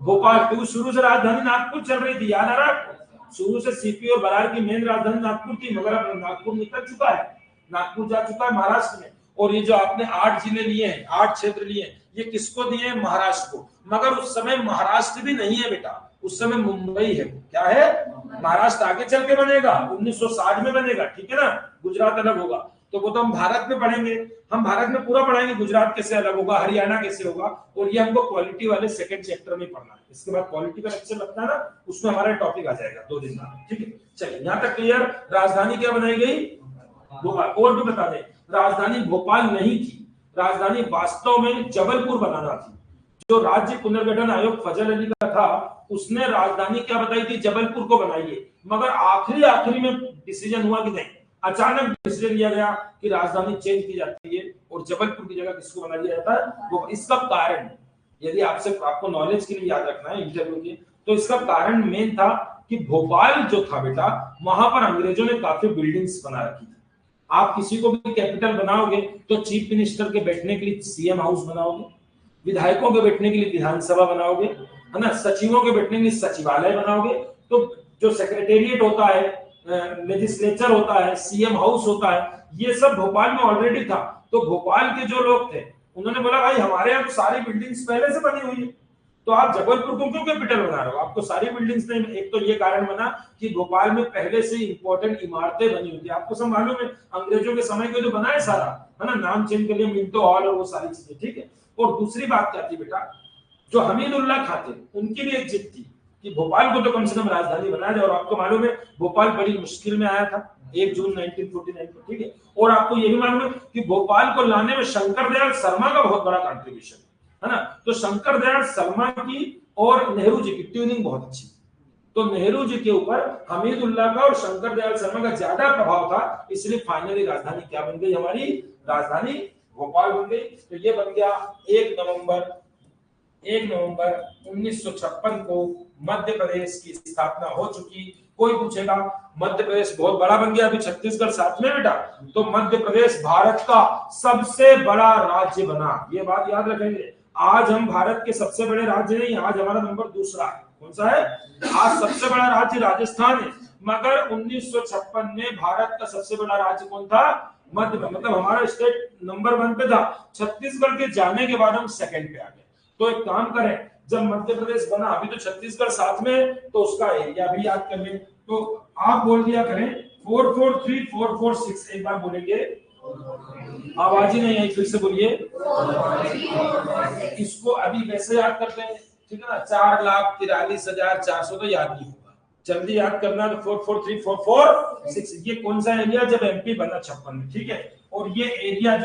भोपाल। क्योंकि शुरू से राजधानी नागपुर चल रही थी, याद आ रहा? शुरू से सीपी और बरार की मेन राजधानी नागपुर थी, मगर अब नागपुर निकल चुका है, नागपुर जा चुका है महाराष्ट्र में। और ये जो आपने 8 जिले लिए हैं, 8 क्षेत्र लिए हैं, ये किसको दिए हैं? महाराष्ट्र को। मगर उस समय महाराष्ट्र भी नहीं है बेटा, उस समय मुंबई है। क्या है? महाराष्ट्र आगे चल के बनेगा, 1960 में बनेगा, ठीक है ना, गुजरात अलग होगा। तो वो तो हम भारत में पढ़ेंगे, हम भारत में पूरा पढ़ाएंगे, गुजरात कैसे अलग होगा, हरियाणा कैसे होगा। और ये हमको क्वालिटी वाले सेकंड चैप्टर में पढ़ना है। इसके बाद क्वालिटी का लेक्चर लगता है ना, उसमें हमारा टॉपिक आ जाएगा 2 दिन बाद, ठीक है। चलिए यहाँ तक क्लियर। राजधानी क्या बनाई गई? भोपाल। और भी बता दें, राजधानी भोपाल नहीं थी, राजधानी वास्तव में जबलपुर बनाना थी। जो राज्य पुनर्गठन आयोग फजल अली का था, उसने राजधानी क्या बताई थी? जबलपुर को बनाइए। मगर आखिरी में डिसीजन हुआ कि नहीं, अचानक डिसीजन लिया गया कि राजधानी चेंज की जाती है और जबलपुर की जगह किसको बना दिया जाता है? वो। इसका कारण, यदि आपको नॉलेज के लिए याद रखना है इंटरव्यू के, तो इसका कारण मेन था कि भोपाल जो था बेटा, वहां पर अंग्रेजों ने काफी बिल्डिंग्स बना रखी थी। आप किसी को भी कैपिटल बनाओगे तो चीफ मिनिस्टर के बैठने के लिए सीएम हाउस बनाओगे, विधायकों के बैठने के लिए विधानसभा बनाओगे, है ना, सचिवों के बैठने के लिए सचिवालय बनाओगे। तो जो सेक्रेटेरिएट होता है, लेजिस्लेचर होता है, सीएम हाउस होता है, ये सब भोपाल में ऑलरेडी था। तो भोपाल के जो लोग थे उन्होंने बोला भाई हमारे यहाँ तो सारी बिल्डिंग्स पहले से बनी हुई है, तो आप जबलपुर को क्यों कैपिटल बना रहे हो? आपको सारी बिल्डिंग्स नहीं। एक तो ये कारण बना कि भोपाल में पहले से इंपॉर्टेंट इमारतें बनी हुई थी। आपको सब मालूम है, अंग्रेजों के समय के जो बना है सारा, है ना, नाम चेंज कर लिया, मिंटो हॉल और वो सारी चीजें, ठीक है। और दूसरी बात क्या थी बेटा, जो हमीदुल्लाह खां थे उनकी भी एक जिद थी कि भोपाल को तो कम से कम राजधानी बनाया जाए। और आपको मालूम है भोपाल बड़ी मुश्किल में आया था 1 जून 1949 को, ठीक है। और आपको ये भी मालूम है कि भोपाल को लाने में शंकर दयाल शर्मा का बहुत बड़ा कंट्रीब्यूशन है ना। तो शंकर दयाल शर्मा की और नेहरू जी की ट्यूनिंग बहुत अच्छी, तो नेहरू जी के ऊपर हमीदुल्लाह का और शंकर दयाल शर्मा का ज्यादा प्रभाव था, इसलिए फाइनली राजधानी क्या बन गई हमारी, राजधानी भोपाल बन गई। तो ये बन गया 1 नवंबर 1956 को मध्य प्रदेश की स्थापना हो चुकी। कोई पूछेगा मध्य प्रदेश बहुत बड़ा बन गया, अभी छत्तीसगढ़ साथ में बेटा, तो मध्य प्रदेश भारत का सबसे बड़ा राज्य बना, ये बात याद रखेंगे। आज हम भारत के सबसे बड़े राज्य नहीं, आज हमारा नंबर दूसरा है। कौन सा है? आज सबसे बड़ा राज्य राजस्थान है, मगर 1956 में भारत का सबसे बड़ा राज्य कौन था? मध्य प्रदेश। मतलब हमारा स्टेट नंबर 1 पे था, छत्तीसगढ़ के जाने के बाद हम सेकंड पे आ गए। तो एक काम करें, जब मध्य प्रदेश बना, अभी तो छत्तीसगढ़ साथ में, तो उसका एरिया भी याद कर लें। तो आप बोल दिया करें 443 446, एक बार बोलेंगे, आवाज ही नहीं आई, फिर से बोलिए। इसको अभी वैसे याद करते हैं, ठीक है ना, 4,43,400 तो याद नहीं होगा, जल्दी याद करना। तो 443 446 ये कौन सा एरिया, जब एमपी बना 56 में, ठीक है। और ये एरिया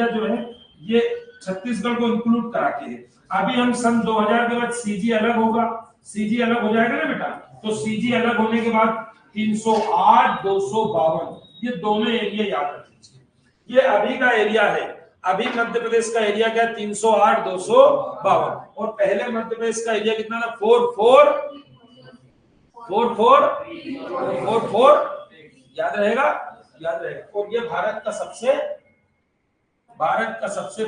जो है ये छत्तीसगढ़ को इंक्लूड करा के है। अभी हम सन 2000 के बाद सीजी अलग होगा, सीजी अलग हो जाएगा ना बेटा, तो सीजी अलग होने के बाद 308 252 ये दोनों एरिया याद रख लीजिए। ये अभी का एरिया है, अभी मध्य प्रदेश का एरिया क्या है? 308 252। और पहले मध्य प्रदेश का एरिया कितना था? 44 याद रहेगा, याद रहेगा। और ये भारत का सबसे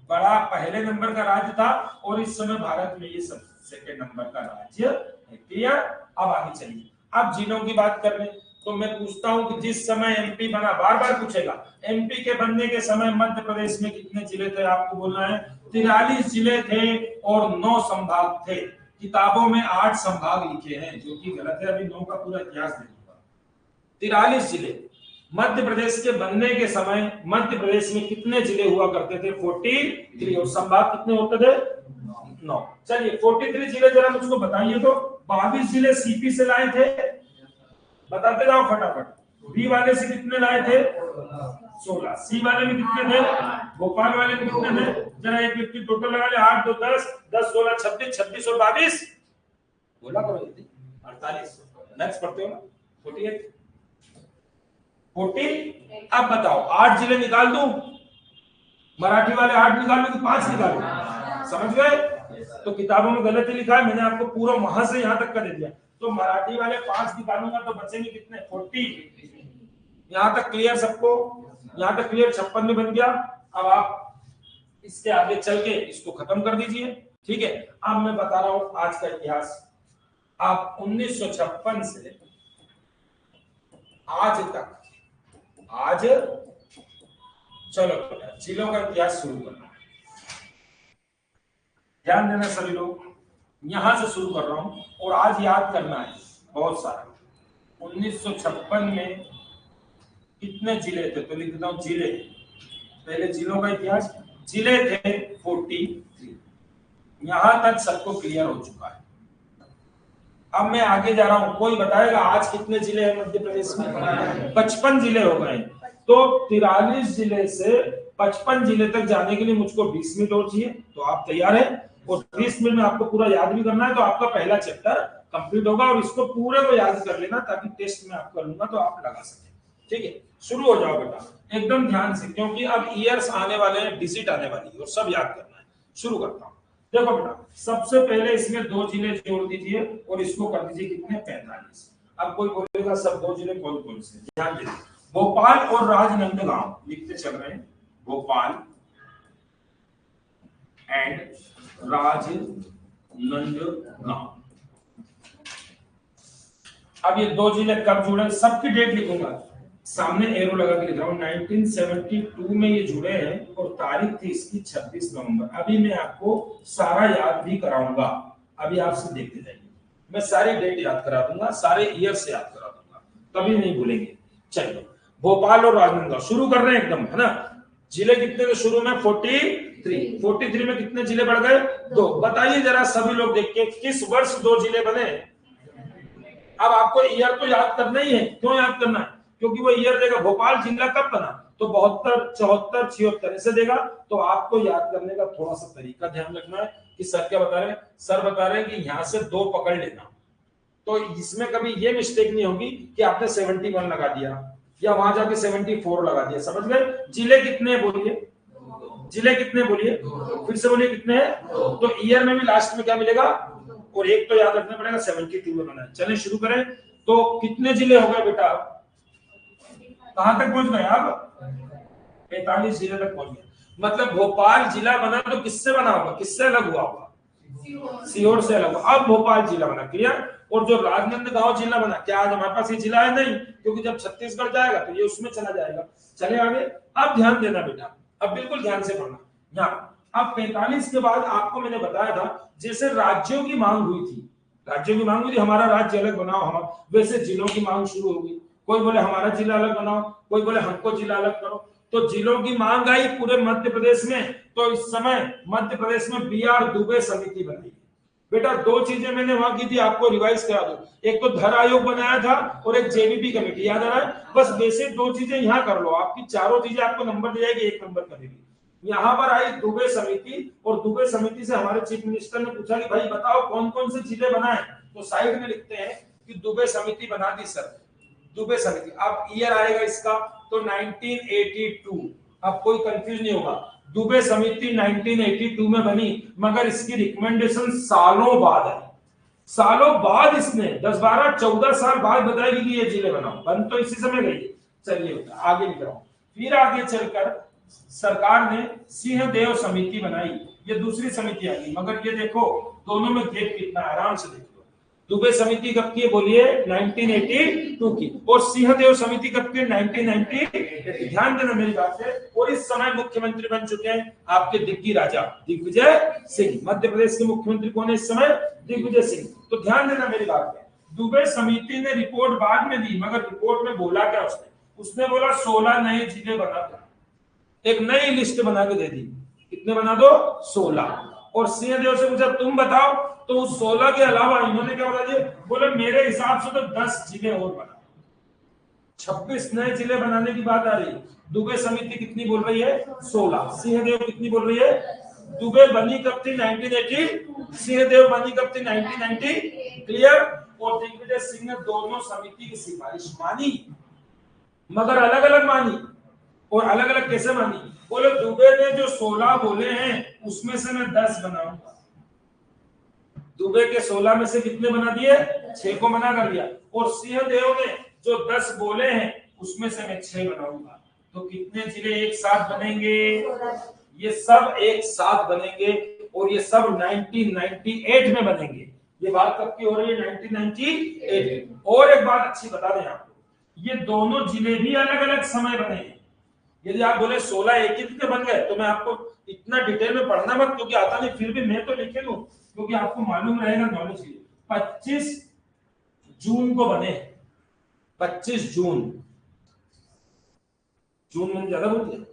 बड़ा पहले नंबर का राज्य था, और इस समय भारत में ये सब सेकंड नंबर का राज्य है। क्लियर? अब आगे चलिए, अब जिलों की बात कर लें। तो मैं पूछता हूं कि जिस समय एमपी बना, बार बार पूछेगा, एमपी के बनने के समय मध्य प्रदेश में कितने जिले थे? आपको बोलना है 43 जिले थे और 9 संभाग थे। किताबों में 8 संभाग लिखे हैं, जो कि गलत है, अभी 9 का पूरा इतिहास देखूंगा। 43 जिले मध्य प्रदेश के बनने के समय मध्य प्रदेश में कितने जिले हुआ करते थे? 43। और संभाग कितने होते थे? 9। चलिए 43 जिले जरा मुझको बताइए। तो 22 जिले सीपी से लाए थे, बताते जाओ फटाफट। बी वाले से कितने लाए थे? 16। सी वाले में कितने थे? भोपाल वाले में कितने थे? जरा एक व्यक्ति टोटल लगा ले। 8 2 10 10 16 26 26 और 22 बोला करो जल्दी। 48। नेक्स्ट पढ़ते हो ना? 48 40। अब बताओ 8 जिले निकाल दूं, मराठी वाले 8 निकाल दूं कि 5 निकालूं? समझ गए? तो किताबों में गलत ही लिखा है, मैंने आपको पूरा वहां से यहां तक का दे दिया। तो मराठी वाले 5 निकालूंगा तो बचेंगे कितने? 40। यहां तक क्लियर सबको? यहां तक क्लियर? 56 में बन गया। अब आप इसके आगे चल के इसको खत्म कर दीजिए, ठीक है। अब मैं बता रहा हूं आज का इतिहास। आप 1956 से आज तक, आज चलो जिलों का इतिहास शुरू करना है। ध्यान देना सभी लोग, यहां से शुरू कर रहा हूं और आज याद करना है बहुत सारा। 1956 में कितने जिले थे? तो लिख देता हूं जिले, पहले जिलों का इतिहास। जिले थे 43। यहां तक सबको क्लियर हो चुका है। अब मैं आगे जा रहा हूं, कोई बताएगा आज कितने जिले हैं मध्य प्रदेश में? 55 जिले हो गए। तो 43 जिले से 55 जिले तक जाने के लिए मुझको 20 मिनट और चाहिए। तो आप तैयार हैं? और 20 मिनट में आपको पूरा याद भी करना है, तो आपका पहला चैप्टर कंप्लीट होगा। और इसको पूरे को याद कर लेना, ताकि टेस्ट में आप करूंगा तो आप लगा सकें, ठीक है। शुरू हो जाओ बेटा, एकदम ध्यान से, क्योंकि अब ईयर्स आने वाले हैं, डिजिट आने वाली है और सब याद करना है। शुरू करता हूं। देखो बेटा, सबसे पहले इसमें 2 जिले जोड़ दीजिए और इसको कर दीजिए कितने? 45। अब कोई बोलेगा सब 2 जिले कौन कौन से? ध्यान दीजिए, भोपाल और राजनांदगांव लिखते चल रहे हैं। भोपाल एंड राजनांदगांव। अब ये 2 जिले कब जुड़े? सबकी डेट लिखूंगा, सामने एरो लगा के लिख रहा हूं। 1972 में ये जुड़े हैं और तारीख थी इसकी 26 नवंबर। अभी मैं आपको सारा याद भी कराऊंगा, अभी आपसे देखते जाइए। मैं सारी डेट याद करा दूंगा, सारे ईयर से याद करा दूंगा, तभी नहीं भूलेंगे। चलिए, भोपाल और राजनांदगांव शुरू कर रहे हैं एकदम, है ना। जिले कितने थे शुरू में? 43। 43 में कितने जिले बढ़ गए? 2। बताइए जरा सभी लोग देख के किस वर्ष 2 जिले बने? अब आपको ईयर तो याद करना ही है। क्यों याद करना है? क्योंकि वो ईयर देगा भोपाल जिला कब बना, तो 72, 74, 76 ऐसे देगा। तो आपको याद करने का थोड़ा सा तरीका ध्यान रखना है कि सर क्या बता रहे हैं। सर बता रहे हैं कि यहां से 2 पकड़ लेना, तो इसमें कभी ये मिस्टेक नहीं होगी कि आपने 71 लगा दिया या वहां जाके 74 लगा दिया। समझ गए? जिले कितने बोलिए? जिले कितने बोलिए? फिर से बोलिए कितने हैं? तो ईयर में भी लास्ट में क्या मिलेगा? और एक तो याद रखना पड़ेगा 72 में बना है। चलिए शुरू करें। तो कितने जिले हो गए बेटा? कहां तक पहुंच गए आप? 45 जिले तक पहुंच गए। मतलब भोपाल जिला बना तो किससे बना होगा? किससे अलग हुआ होगा? सीहोर से अलग हुआ। अब भोपाल जिला बना। क्लियर? और जो राजनांदगांव जिला बना, क्या आज हमारे पास ये जिला है? नहीं, क्योंकि जब छत्तीसगढ़ जाएगा तो ये उसमें चला जाएगा। चले आगे। अब ध्यान देना बेटा, अब बिल्कुल ध्यान से पढ़ना। यहाँ अब 45 के बाद आपको मैंने बताया था जैसे राज्यों की मांग हुई थी, राज्यों की मांग हुई थी हमारा राज्य अलग बनाओ, हम वैसे जिलों की मांग शुरू होगी। कोई बोले हमारा जिला अलग बनाओ, कोई बोले हमको जिला अलग करो। तो जिलों की मांग आई पूरे मध्य प्रदेश में। तो इस समय मध्य प्रदेश में BR दुबे समिति बनाई। बेटा 2 चीजें मैंने वहां की थी, आपको रिवाइज करा दो। एक तो धर आयोग बनाया था और एक JBP कमेटी, याद आ रहा है? बस बेसिक 2 चीजें यहाँ कर लो, आपकी चारों चीजें आपको नंबर दे जाएगी, 1 नंबर करेगी। यहाँ पर आई दुबे समिति, और दुबे समिति से हमारे चीफ मिनिस्टर ने पूछा कि भाई बताओ कौन कौन से जिले बनाए। तो साइड में लिखते हैं कि दुबे समिति बना दी सर, दुबे समिति। अब ईयर आएगा इसका तो 1982। अब कोई कंफ्यूज नहीं होगा, दुबे समिति 1982 में बनी, मगर इसकी रिकमेंडेशन सालों बाद है। सालों बाद इसने 10, 12, 14 साल बाद बताएगी कि ये जिले बनाओ। बन तो इसी समय गई। चलिए आगे निकल रहा हूं। फिर आगे चलकर सरकार ने सिंहदेव समिति बनाई, ये दूसरी समिति आ गई। मगर ये देखो दोनों में गैप कितना, आराम से देख लो। दुबे समिति कब की है बोलिए? 1982 की। और सिंहदेव समिति कब की? 1990। ध्यान देना मेरी बात से। और इस समय मुख्यमंत्री बन चुके हैं आपके दिग्गी राजा दिग्विजय सिंह। मध्य प्रदेश के मुख्यमंत्री कौन है इस समय? दिग्विजय सिंह। तो ध्यान देना मेरी बात में। दुबे समिति ने रिपोर्ट बाद में दी, मगर रिपोर्ट में बोला क्या उसने बोला 16 नए जिले बना दो, एक नई लिस्ट बना के दे दी। कितने बना दो? 16। और सिंहदेव से पूछा तुम बताओ, तो उस 16 के अलावा इन्होंने क्या बता दिया? बोले मेरे हिसाब से तो 10 जिले और बना। 26 नए जिले बनाने की बात आ रही। दुबे समिति कितनी बोल रही है? 16। सिंहदेव कितनी बोल रही है? दुबे बनी कब थी? 1980। सिंहदेव बनी कब थी? 1990। क्लियर? और दिग्विजय सिंह ने दोनों समिति की सिफारिश मानी, मगर अलग अलग मानी। और अलग अलग कैसे मानी? बोले दुबे ने जो 16 बोले हैं उसमें से मैं 10 बनाऊंगा। दुबे के 16 में से कितने बना दिए? 6 को मना कर दिया। और सिंहदेव ने जो 10 बोले हैं उसमें से मैं 6 बनाऊंगा। तो कितने जिले एक साथ बनेंगे? ये सब एक साथ बनेंगे और ये सब 1998 में बनेंगे। ये बात कब की हो रही है? 1998। और एक बात अच्छी बता दें आपको, ये दोनों जिले भी अलग अलग समय बने हैं। यदि आप बोले 16 एक ही के बन गए तो मैं आपको इतना डिटेल में पढ़ना मत, क्योंकि आता नहीं, फिर भी मैं तो लिखे लूं क्योंकि आपको मालूम रहेगा, नॉलेज के लिए। 25 जून को बने। 25 जून मैंने ज्यादा बोल दिया?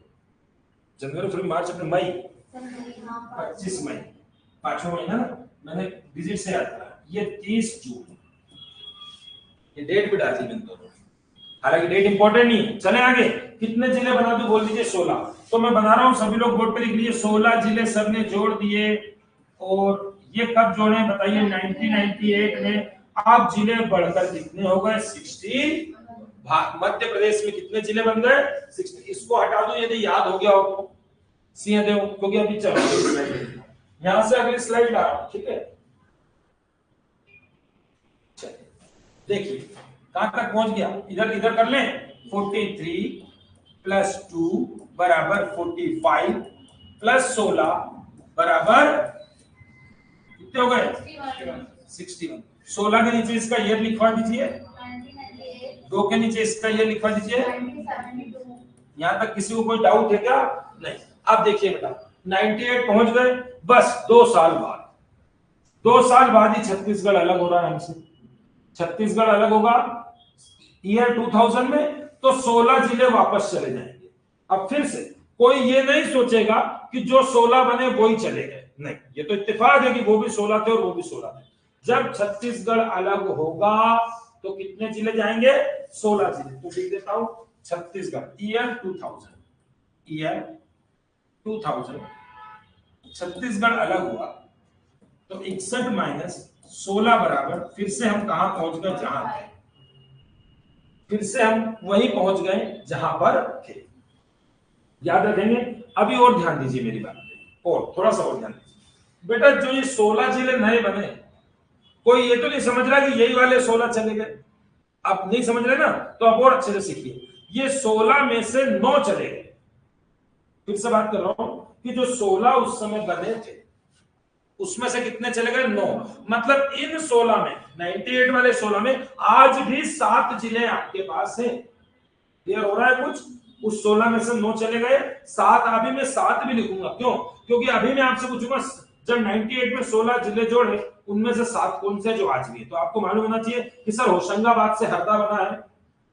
जनवरी, फरवरी, मार्च, अप्रैल, मई, 25 मई, 5वां महीना ना, मैंने डिजिट से याद करा। ये 30 जून, ये डेट भी डाली मैंने दोनों, हालांकि डेट इंपॉर्टेंट नहीं है। चले आगे। कितने जिले बना दो? बोल दीजिए 16। तो मैं बना रहा हूं, सभी लोग बोर्ड पे लिख लीजिए। 16 जिले सर ने जोड़ दिए। और ये कब जोड़े बताइए? 1998 में। आप जिले बढ़कर कितने हो गए? 60। मध्य प्रदेश में कितने जिले बन गए? 60। इसको हटा दो यदि याद हो गया हो तो। सिंहदेव, क्योंकि अभी चलो यहां से अगली स्लाइड ला रहा हूं, ठीक है? देखिए कहां तक पहुंच गया, इधर कर लें। 43 + 2 = 45 + 16 बराबर कितने हो गए? 61। 16 के नीचे इसका ईयर लिखवा दीजिए, 2 के नीचे इसका ईयर लिखवा दीजिए। यहां तक किसी को कोई डाउट है क्या? नहीं। अब देखिए बेटा 98 पहुंच गए, बस 2 साल बाद, 2 साल बाद ही छत्तीसगढ़ अलग हो रहा है हमसे। छत्तीसगढ़ अलग होगा ईयर 2000 में, तो 16 जिले वापस चले जाएंगे। अब फिर से कोई ये नहीं सोचेगा कि जो 16 बने वो ही चले गए, नहीं, ये तो इत्तेफाक है कि वो भी 16 थे और वो भी 16 थे। जब छत्तीसगढ़ अलग होगा तो कितने जिले जाएंगे? 16 जिले। तो लिख देता हूं छत्तीसगढ़ ईयर 2000 छत्तीसगढ़ अलग हुआ तो 61 माइनस 16 बराबर, फिर से हम कहां पहुंच गए? जहां थे, फिर से हम वहीं पहुंच गए जहां पर थे। याद रखेंगे। अभी और ध्यान दीजिए मेरी बात पे, और थोड़ा सा और ध्यान दीजिए बेटा। जो ये 16 जिले नए बने, कोई ये तो नहीं समझ रहा कि यही वाले 16 चले गए। आप नहीं समझ रहे ना, तो आप और अच्छे से सीखिए। ये 16 में से 9 चले गए। फिर से बात कर रहा हूं कि जो 16 उस समय बने थे उसमें से कितने चले गए? 9। मतलब इन 16 में, 98 वाले 16 में आज भी 7 जिले आपके पास हैं। क्लियर हो रहा है कुछ? उस 16 में से 9 चले गए, 7 अभी मैं 7 भी लिखूंगा। क्यों? क्योंकि अभी मैं आपसे पूछूंगा जब 98 में 16 जिले जोड़े, उनमें से 7 कौन से जो आज भी है। तो आपको मालूम होना चाहिए कि सर होशंगाबाद से हरदा बना है,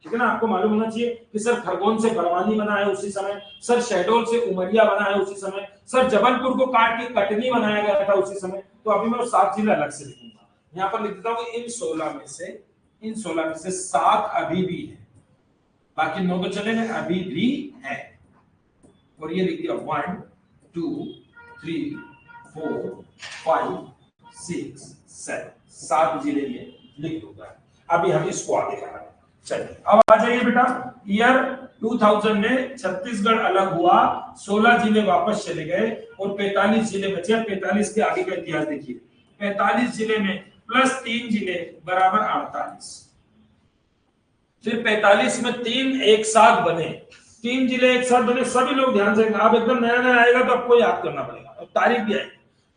ठीक है ना। आपको मालूम होना चाहिए कि सर खरगोन से बड़वानी बना है उसी समय, सर शहडोल से उमरिया बना है उसी समय, सर जबलपुर को काट के कटनी बनाया गया था उसी समय। तो अभी मैं 7 जिले अलग से लिखूंगा। यहाँ पर लिख देता हूँ इन 16 में से 7 अभी भी है, बाकी 9 तो चले गए, अभी भी है। और ये लिख दिया 1 2 3 4 5 6 7, 7 जिले ये लिख दूंगा। अभी हम इसको आगे बढ़ाएंगे। चलिए अब आ जाइए बेटा। ईयर 2000 में छत्तीसगढ़ अलग हुआ, 16 जिले वापस चले गए और 45 जिले बचे। 45 के आगे का इतिहास देखिए। 45 जिले में प्लस 3 जिले बराबर 48। फिर 45 में 3 एक साथ बने, 3 जिले एक साथ बने। सभी लोग ध्यान से, आप एकदम नया नया आएगा तो आपको याद करना पड़ेगा और तारीख भी आएगी।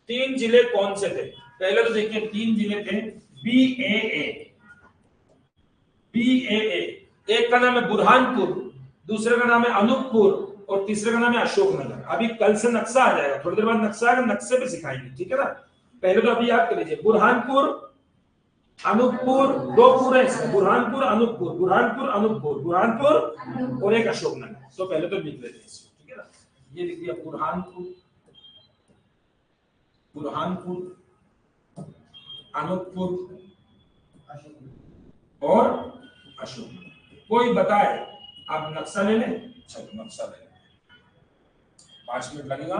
3 जिले कौन से थे? पहले तो देखिए 3 जिले थे BAA। एक का नाम है बुरहानपुर, दूसरे का नाम है अनूपपुर और तीसरे का नाम है अशोकनगर। अभी कल से नक्शा आ जाएगा, थोड़ी देर बाद नक्शा आएगा, नक्शे पे सिखाएंगे, ठीक है ना। पहले तो अभी याद कर लीजिए बुरहानपुर अनूपपुर, 2 पूरे इसमें, बुरहानपुर अनूपपुर, बुरहानपुर अनूपपुर, बुरहानपुर और एक अशोकनगर। तो पहले तो लिख लेते हैं इसको, ठीक है ना। ये लिख दिया बुरहानपुर अनूपपुर और अशोक। कोई बताए? आप नक्शा ले लें। चलो नक्शा ले लें, 5 मिनट लगेगा,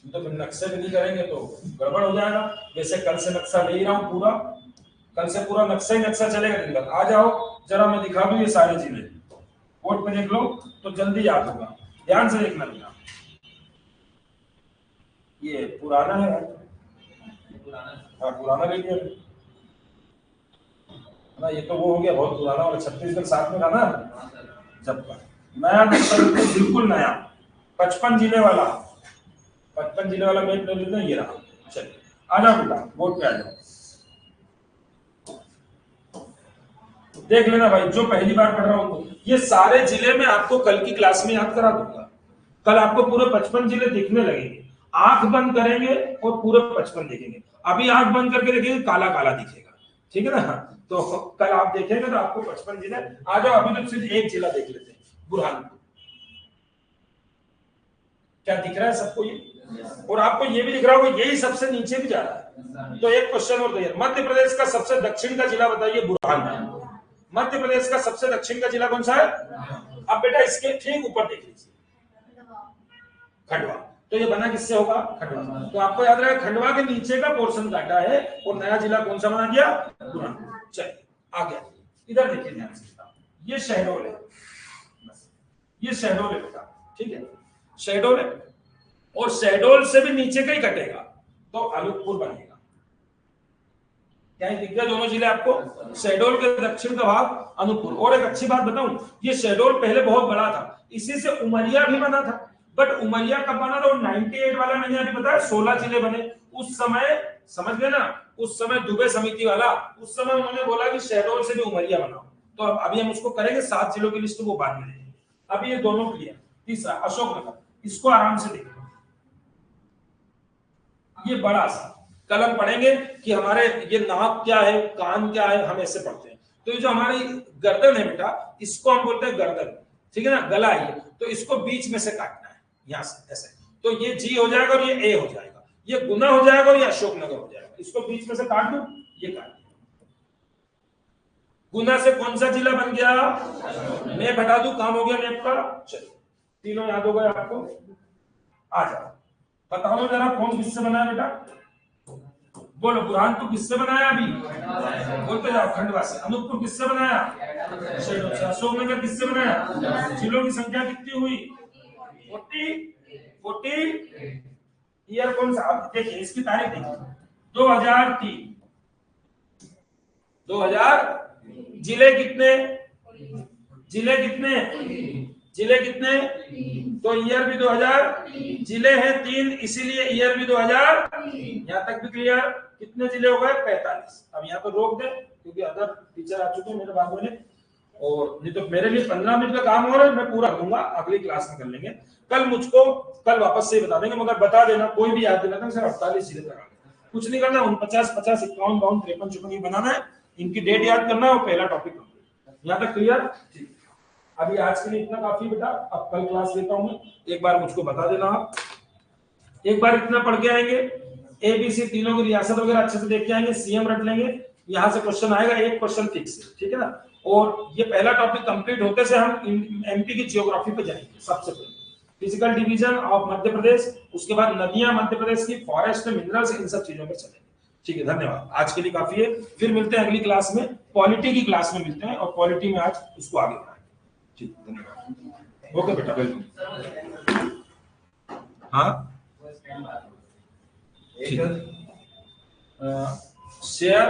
तो फिर नक्शे भी नहीं करेंगे तो गड़बड़ हो जाएगा। वैसे कल से नक्शा ले ही रहा हूं पूरा, कल से पूरा नक्शा ही नक्शा चलेगा दिन भर। आ जाओ जरा मैं दिखा दूं ये सारे जिले, बोर्ड पे देख लो तो जल्दी याद होगा। ध्यान से देखना बेटा। ये पुराना है, पुराना ले लिया ना। ये तो वो हो गया बहुत पुराना वाला, छत्तीसगढ़ साथ में था ना। जब नया नक्शा बिल्कुल नया 55 जिले वाला मैप ले लेते हैं। ये रहा। चलिए आ जाओ बेटा, बोर्ड पे आ जाओ। देख लेना भाई, जो पहली बार पढ़ रहा हूं ये सारे जिले में आपको कल की क्लास में याद करा दूंगा। कल आपको पूरे 55 जिले दिखने लगेंगे। आंख बंद करेंगे और पूरे 55 देखेंगे। अभी आंख बंद करके देखेंगे काला काला दिखेगा, ठीक है ना। तो कल आप देखेंगे तो आपको 55 जिले। आ जाओ अभी तो सिर्फ एक जिला देख लेते हैं, बुरहानपुर। क्या दिख रहा है सबको ये? और आपको ये भी दिख रहा होगा यही सबसे नीचे भी जा रहा है। तो एक क्वेश्चन और तैयार। मध्य प्रदेश का सबसे दक्षिण का जिला बताइए। बुरहानपुर। मध्य प्रदेश का सबसे दक्षिण का जिला कौन सा है? अब बेटा इसके ठीक ऊपर देख लीजिए, खंडवा। तो ये बना किससे होगा? खंडवा। तो आपको याद रहे खंडवा के नीचे का पोर्शन काटा है और नया जिला कौन सा बना दिया? बुरहानपुर। चलिए आ गया। इधर देखिए ध्यान से, ये शहडोल है, ये शहडोल है बेटा, ठीक है। शहडोल है और शहडोल से भी नीचे का ही कटेगा तो अनूपपुर बनेगा। क्या दिख गया दोनों जिले आपको? शहडोल के दक्षिण का भाग अनूपपुर। और एक अच्छी बात बताऊं, ये शहडोल पहले बहुत बड़ा था, इसी से उमरिया भी बना था। बट उमरिया कब बना था? 98 वाला मैंने अभी बताया 16 जिले बने उस समय, समझ गए ना। उस समय दुबे समिति वाला, उस समय उन्होंने बोला कि शहडोल से भी उमरिया बनाओ। तो अभी हम उसको करेंगे, 7 जिलों की लिस्ट वो बाद में लेंगे। अभी ये दोनों क्लियर। तीसरा अशोकनगर, इसको आराम से देखो। ये बड़ा सा कलम पढ़ेंगे कि हमारे ये नाक क्या है, कान क्या है, हम ऐसे पढ़ते हैं। तो ये जो हमारी गर्दन है बेटा, इसको हम बोलते हैं गर्दन, ठीक है ना। गला ये, तो इसको बीच में से काटना है, यहां से ऐसे। तो ये जी हो जाएगा और ये ए हो जाएगा, ये गुना हो जाएगा और ये अशोकनगर हो जाएगा। इसको बीच में से काट दूं, ये काट दूं। गुना से कौन सा जिला बन गया, मैं बता दूं, काम हो गया मैप का। चलिए तीनों याद हो गए आपको, आ जाओ बताओ जरा कौन किससे बना है बेटा, बोलो। बुरहान तू किससे बनाया अभी, बोलते जाओ। खंडवा से। अनूपपुर किससे बनाया, अशोकनगर किससे बनाया, जिलों की संख्या कितनी हुई, 40 ईयर कौन सा, आप देखिए इसकी तारीख देखिए 2003, 2000। जिले कितने, जिले कितने, जिले कितने, तो ईयर भी 2000, जिले हैं 3 इसीलिए ईयर भी 2000। यहां तक भी क्लियर, कितने जिले हो गए, 45। अब यहाँ पर रोक दे क्योंकि अदर टीचर आ चुके हैं मेरे बाबू ने, और नहीं तो मेरे लिए 15 मिनट का काम हो रहा है, मैं पूरा दूंगा, अगली क्लास में कर लेंगे। कल मुझको कल वापस से बता देंगे, मगर बता देना कोई भी याद दिलाता सर 48 जिले तक, कुछ नहीं करना। 49, 50, 51, 52, 53, 54 बनाना है, इनकी डेट याद करना है और पहला टॉपिक। यहाँ तक क्लियर। अभी आज के लिए इतना काफी बेटा, अब कल क्लास लेता हूँ मैं, एक बार मुझको बता देना आप, एक बार इतना पढ़ के आएंगे, ABC तीनों की रियासत वगैरह अच्छे से देख के आएंगे, सीएम रट लेंगे, यहाँ से क्वेश्चन आएगा, एक क्वेश्चन फिक्स है, ठीक है ना। और ये पहला टॉपिक कंप्लीट होते से हम MP की जियोग्राफी पे जाएंगे। सबसे पहले physical division of Madhya Pradesh, उसके बाद नदियां मध्य प्रदेश की, फॉरेस्ट, मिनरल्स, इन सब चीजों पर चलेंगे। ठीक है, धन्यवाद, आज के लिए काफी है। फिर मिलते हैं अगली क्लास में, पॉलिटी की क्लास में मिलते हैं, और पॉलिटी में आज उसको आगे बढ़ाएंगे। ठीक, धन्यवाद। ओके बेटा, वेलकम। हाँ शेयर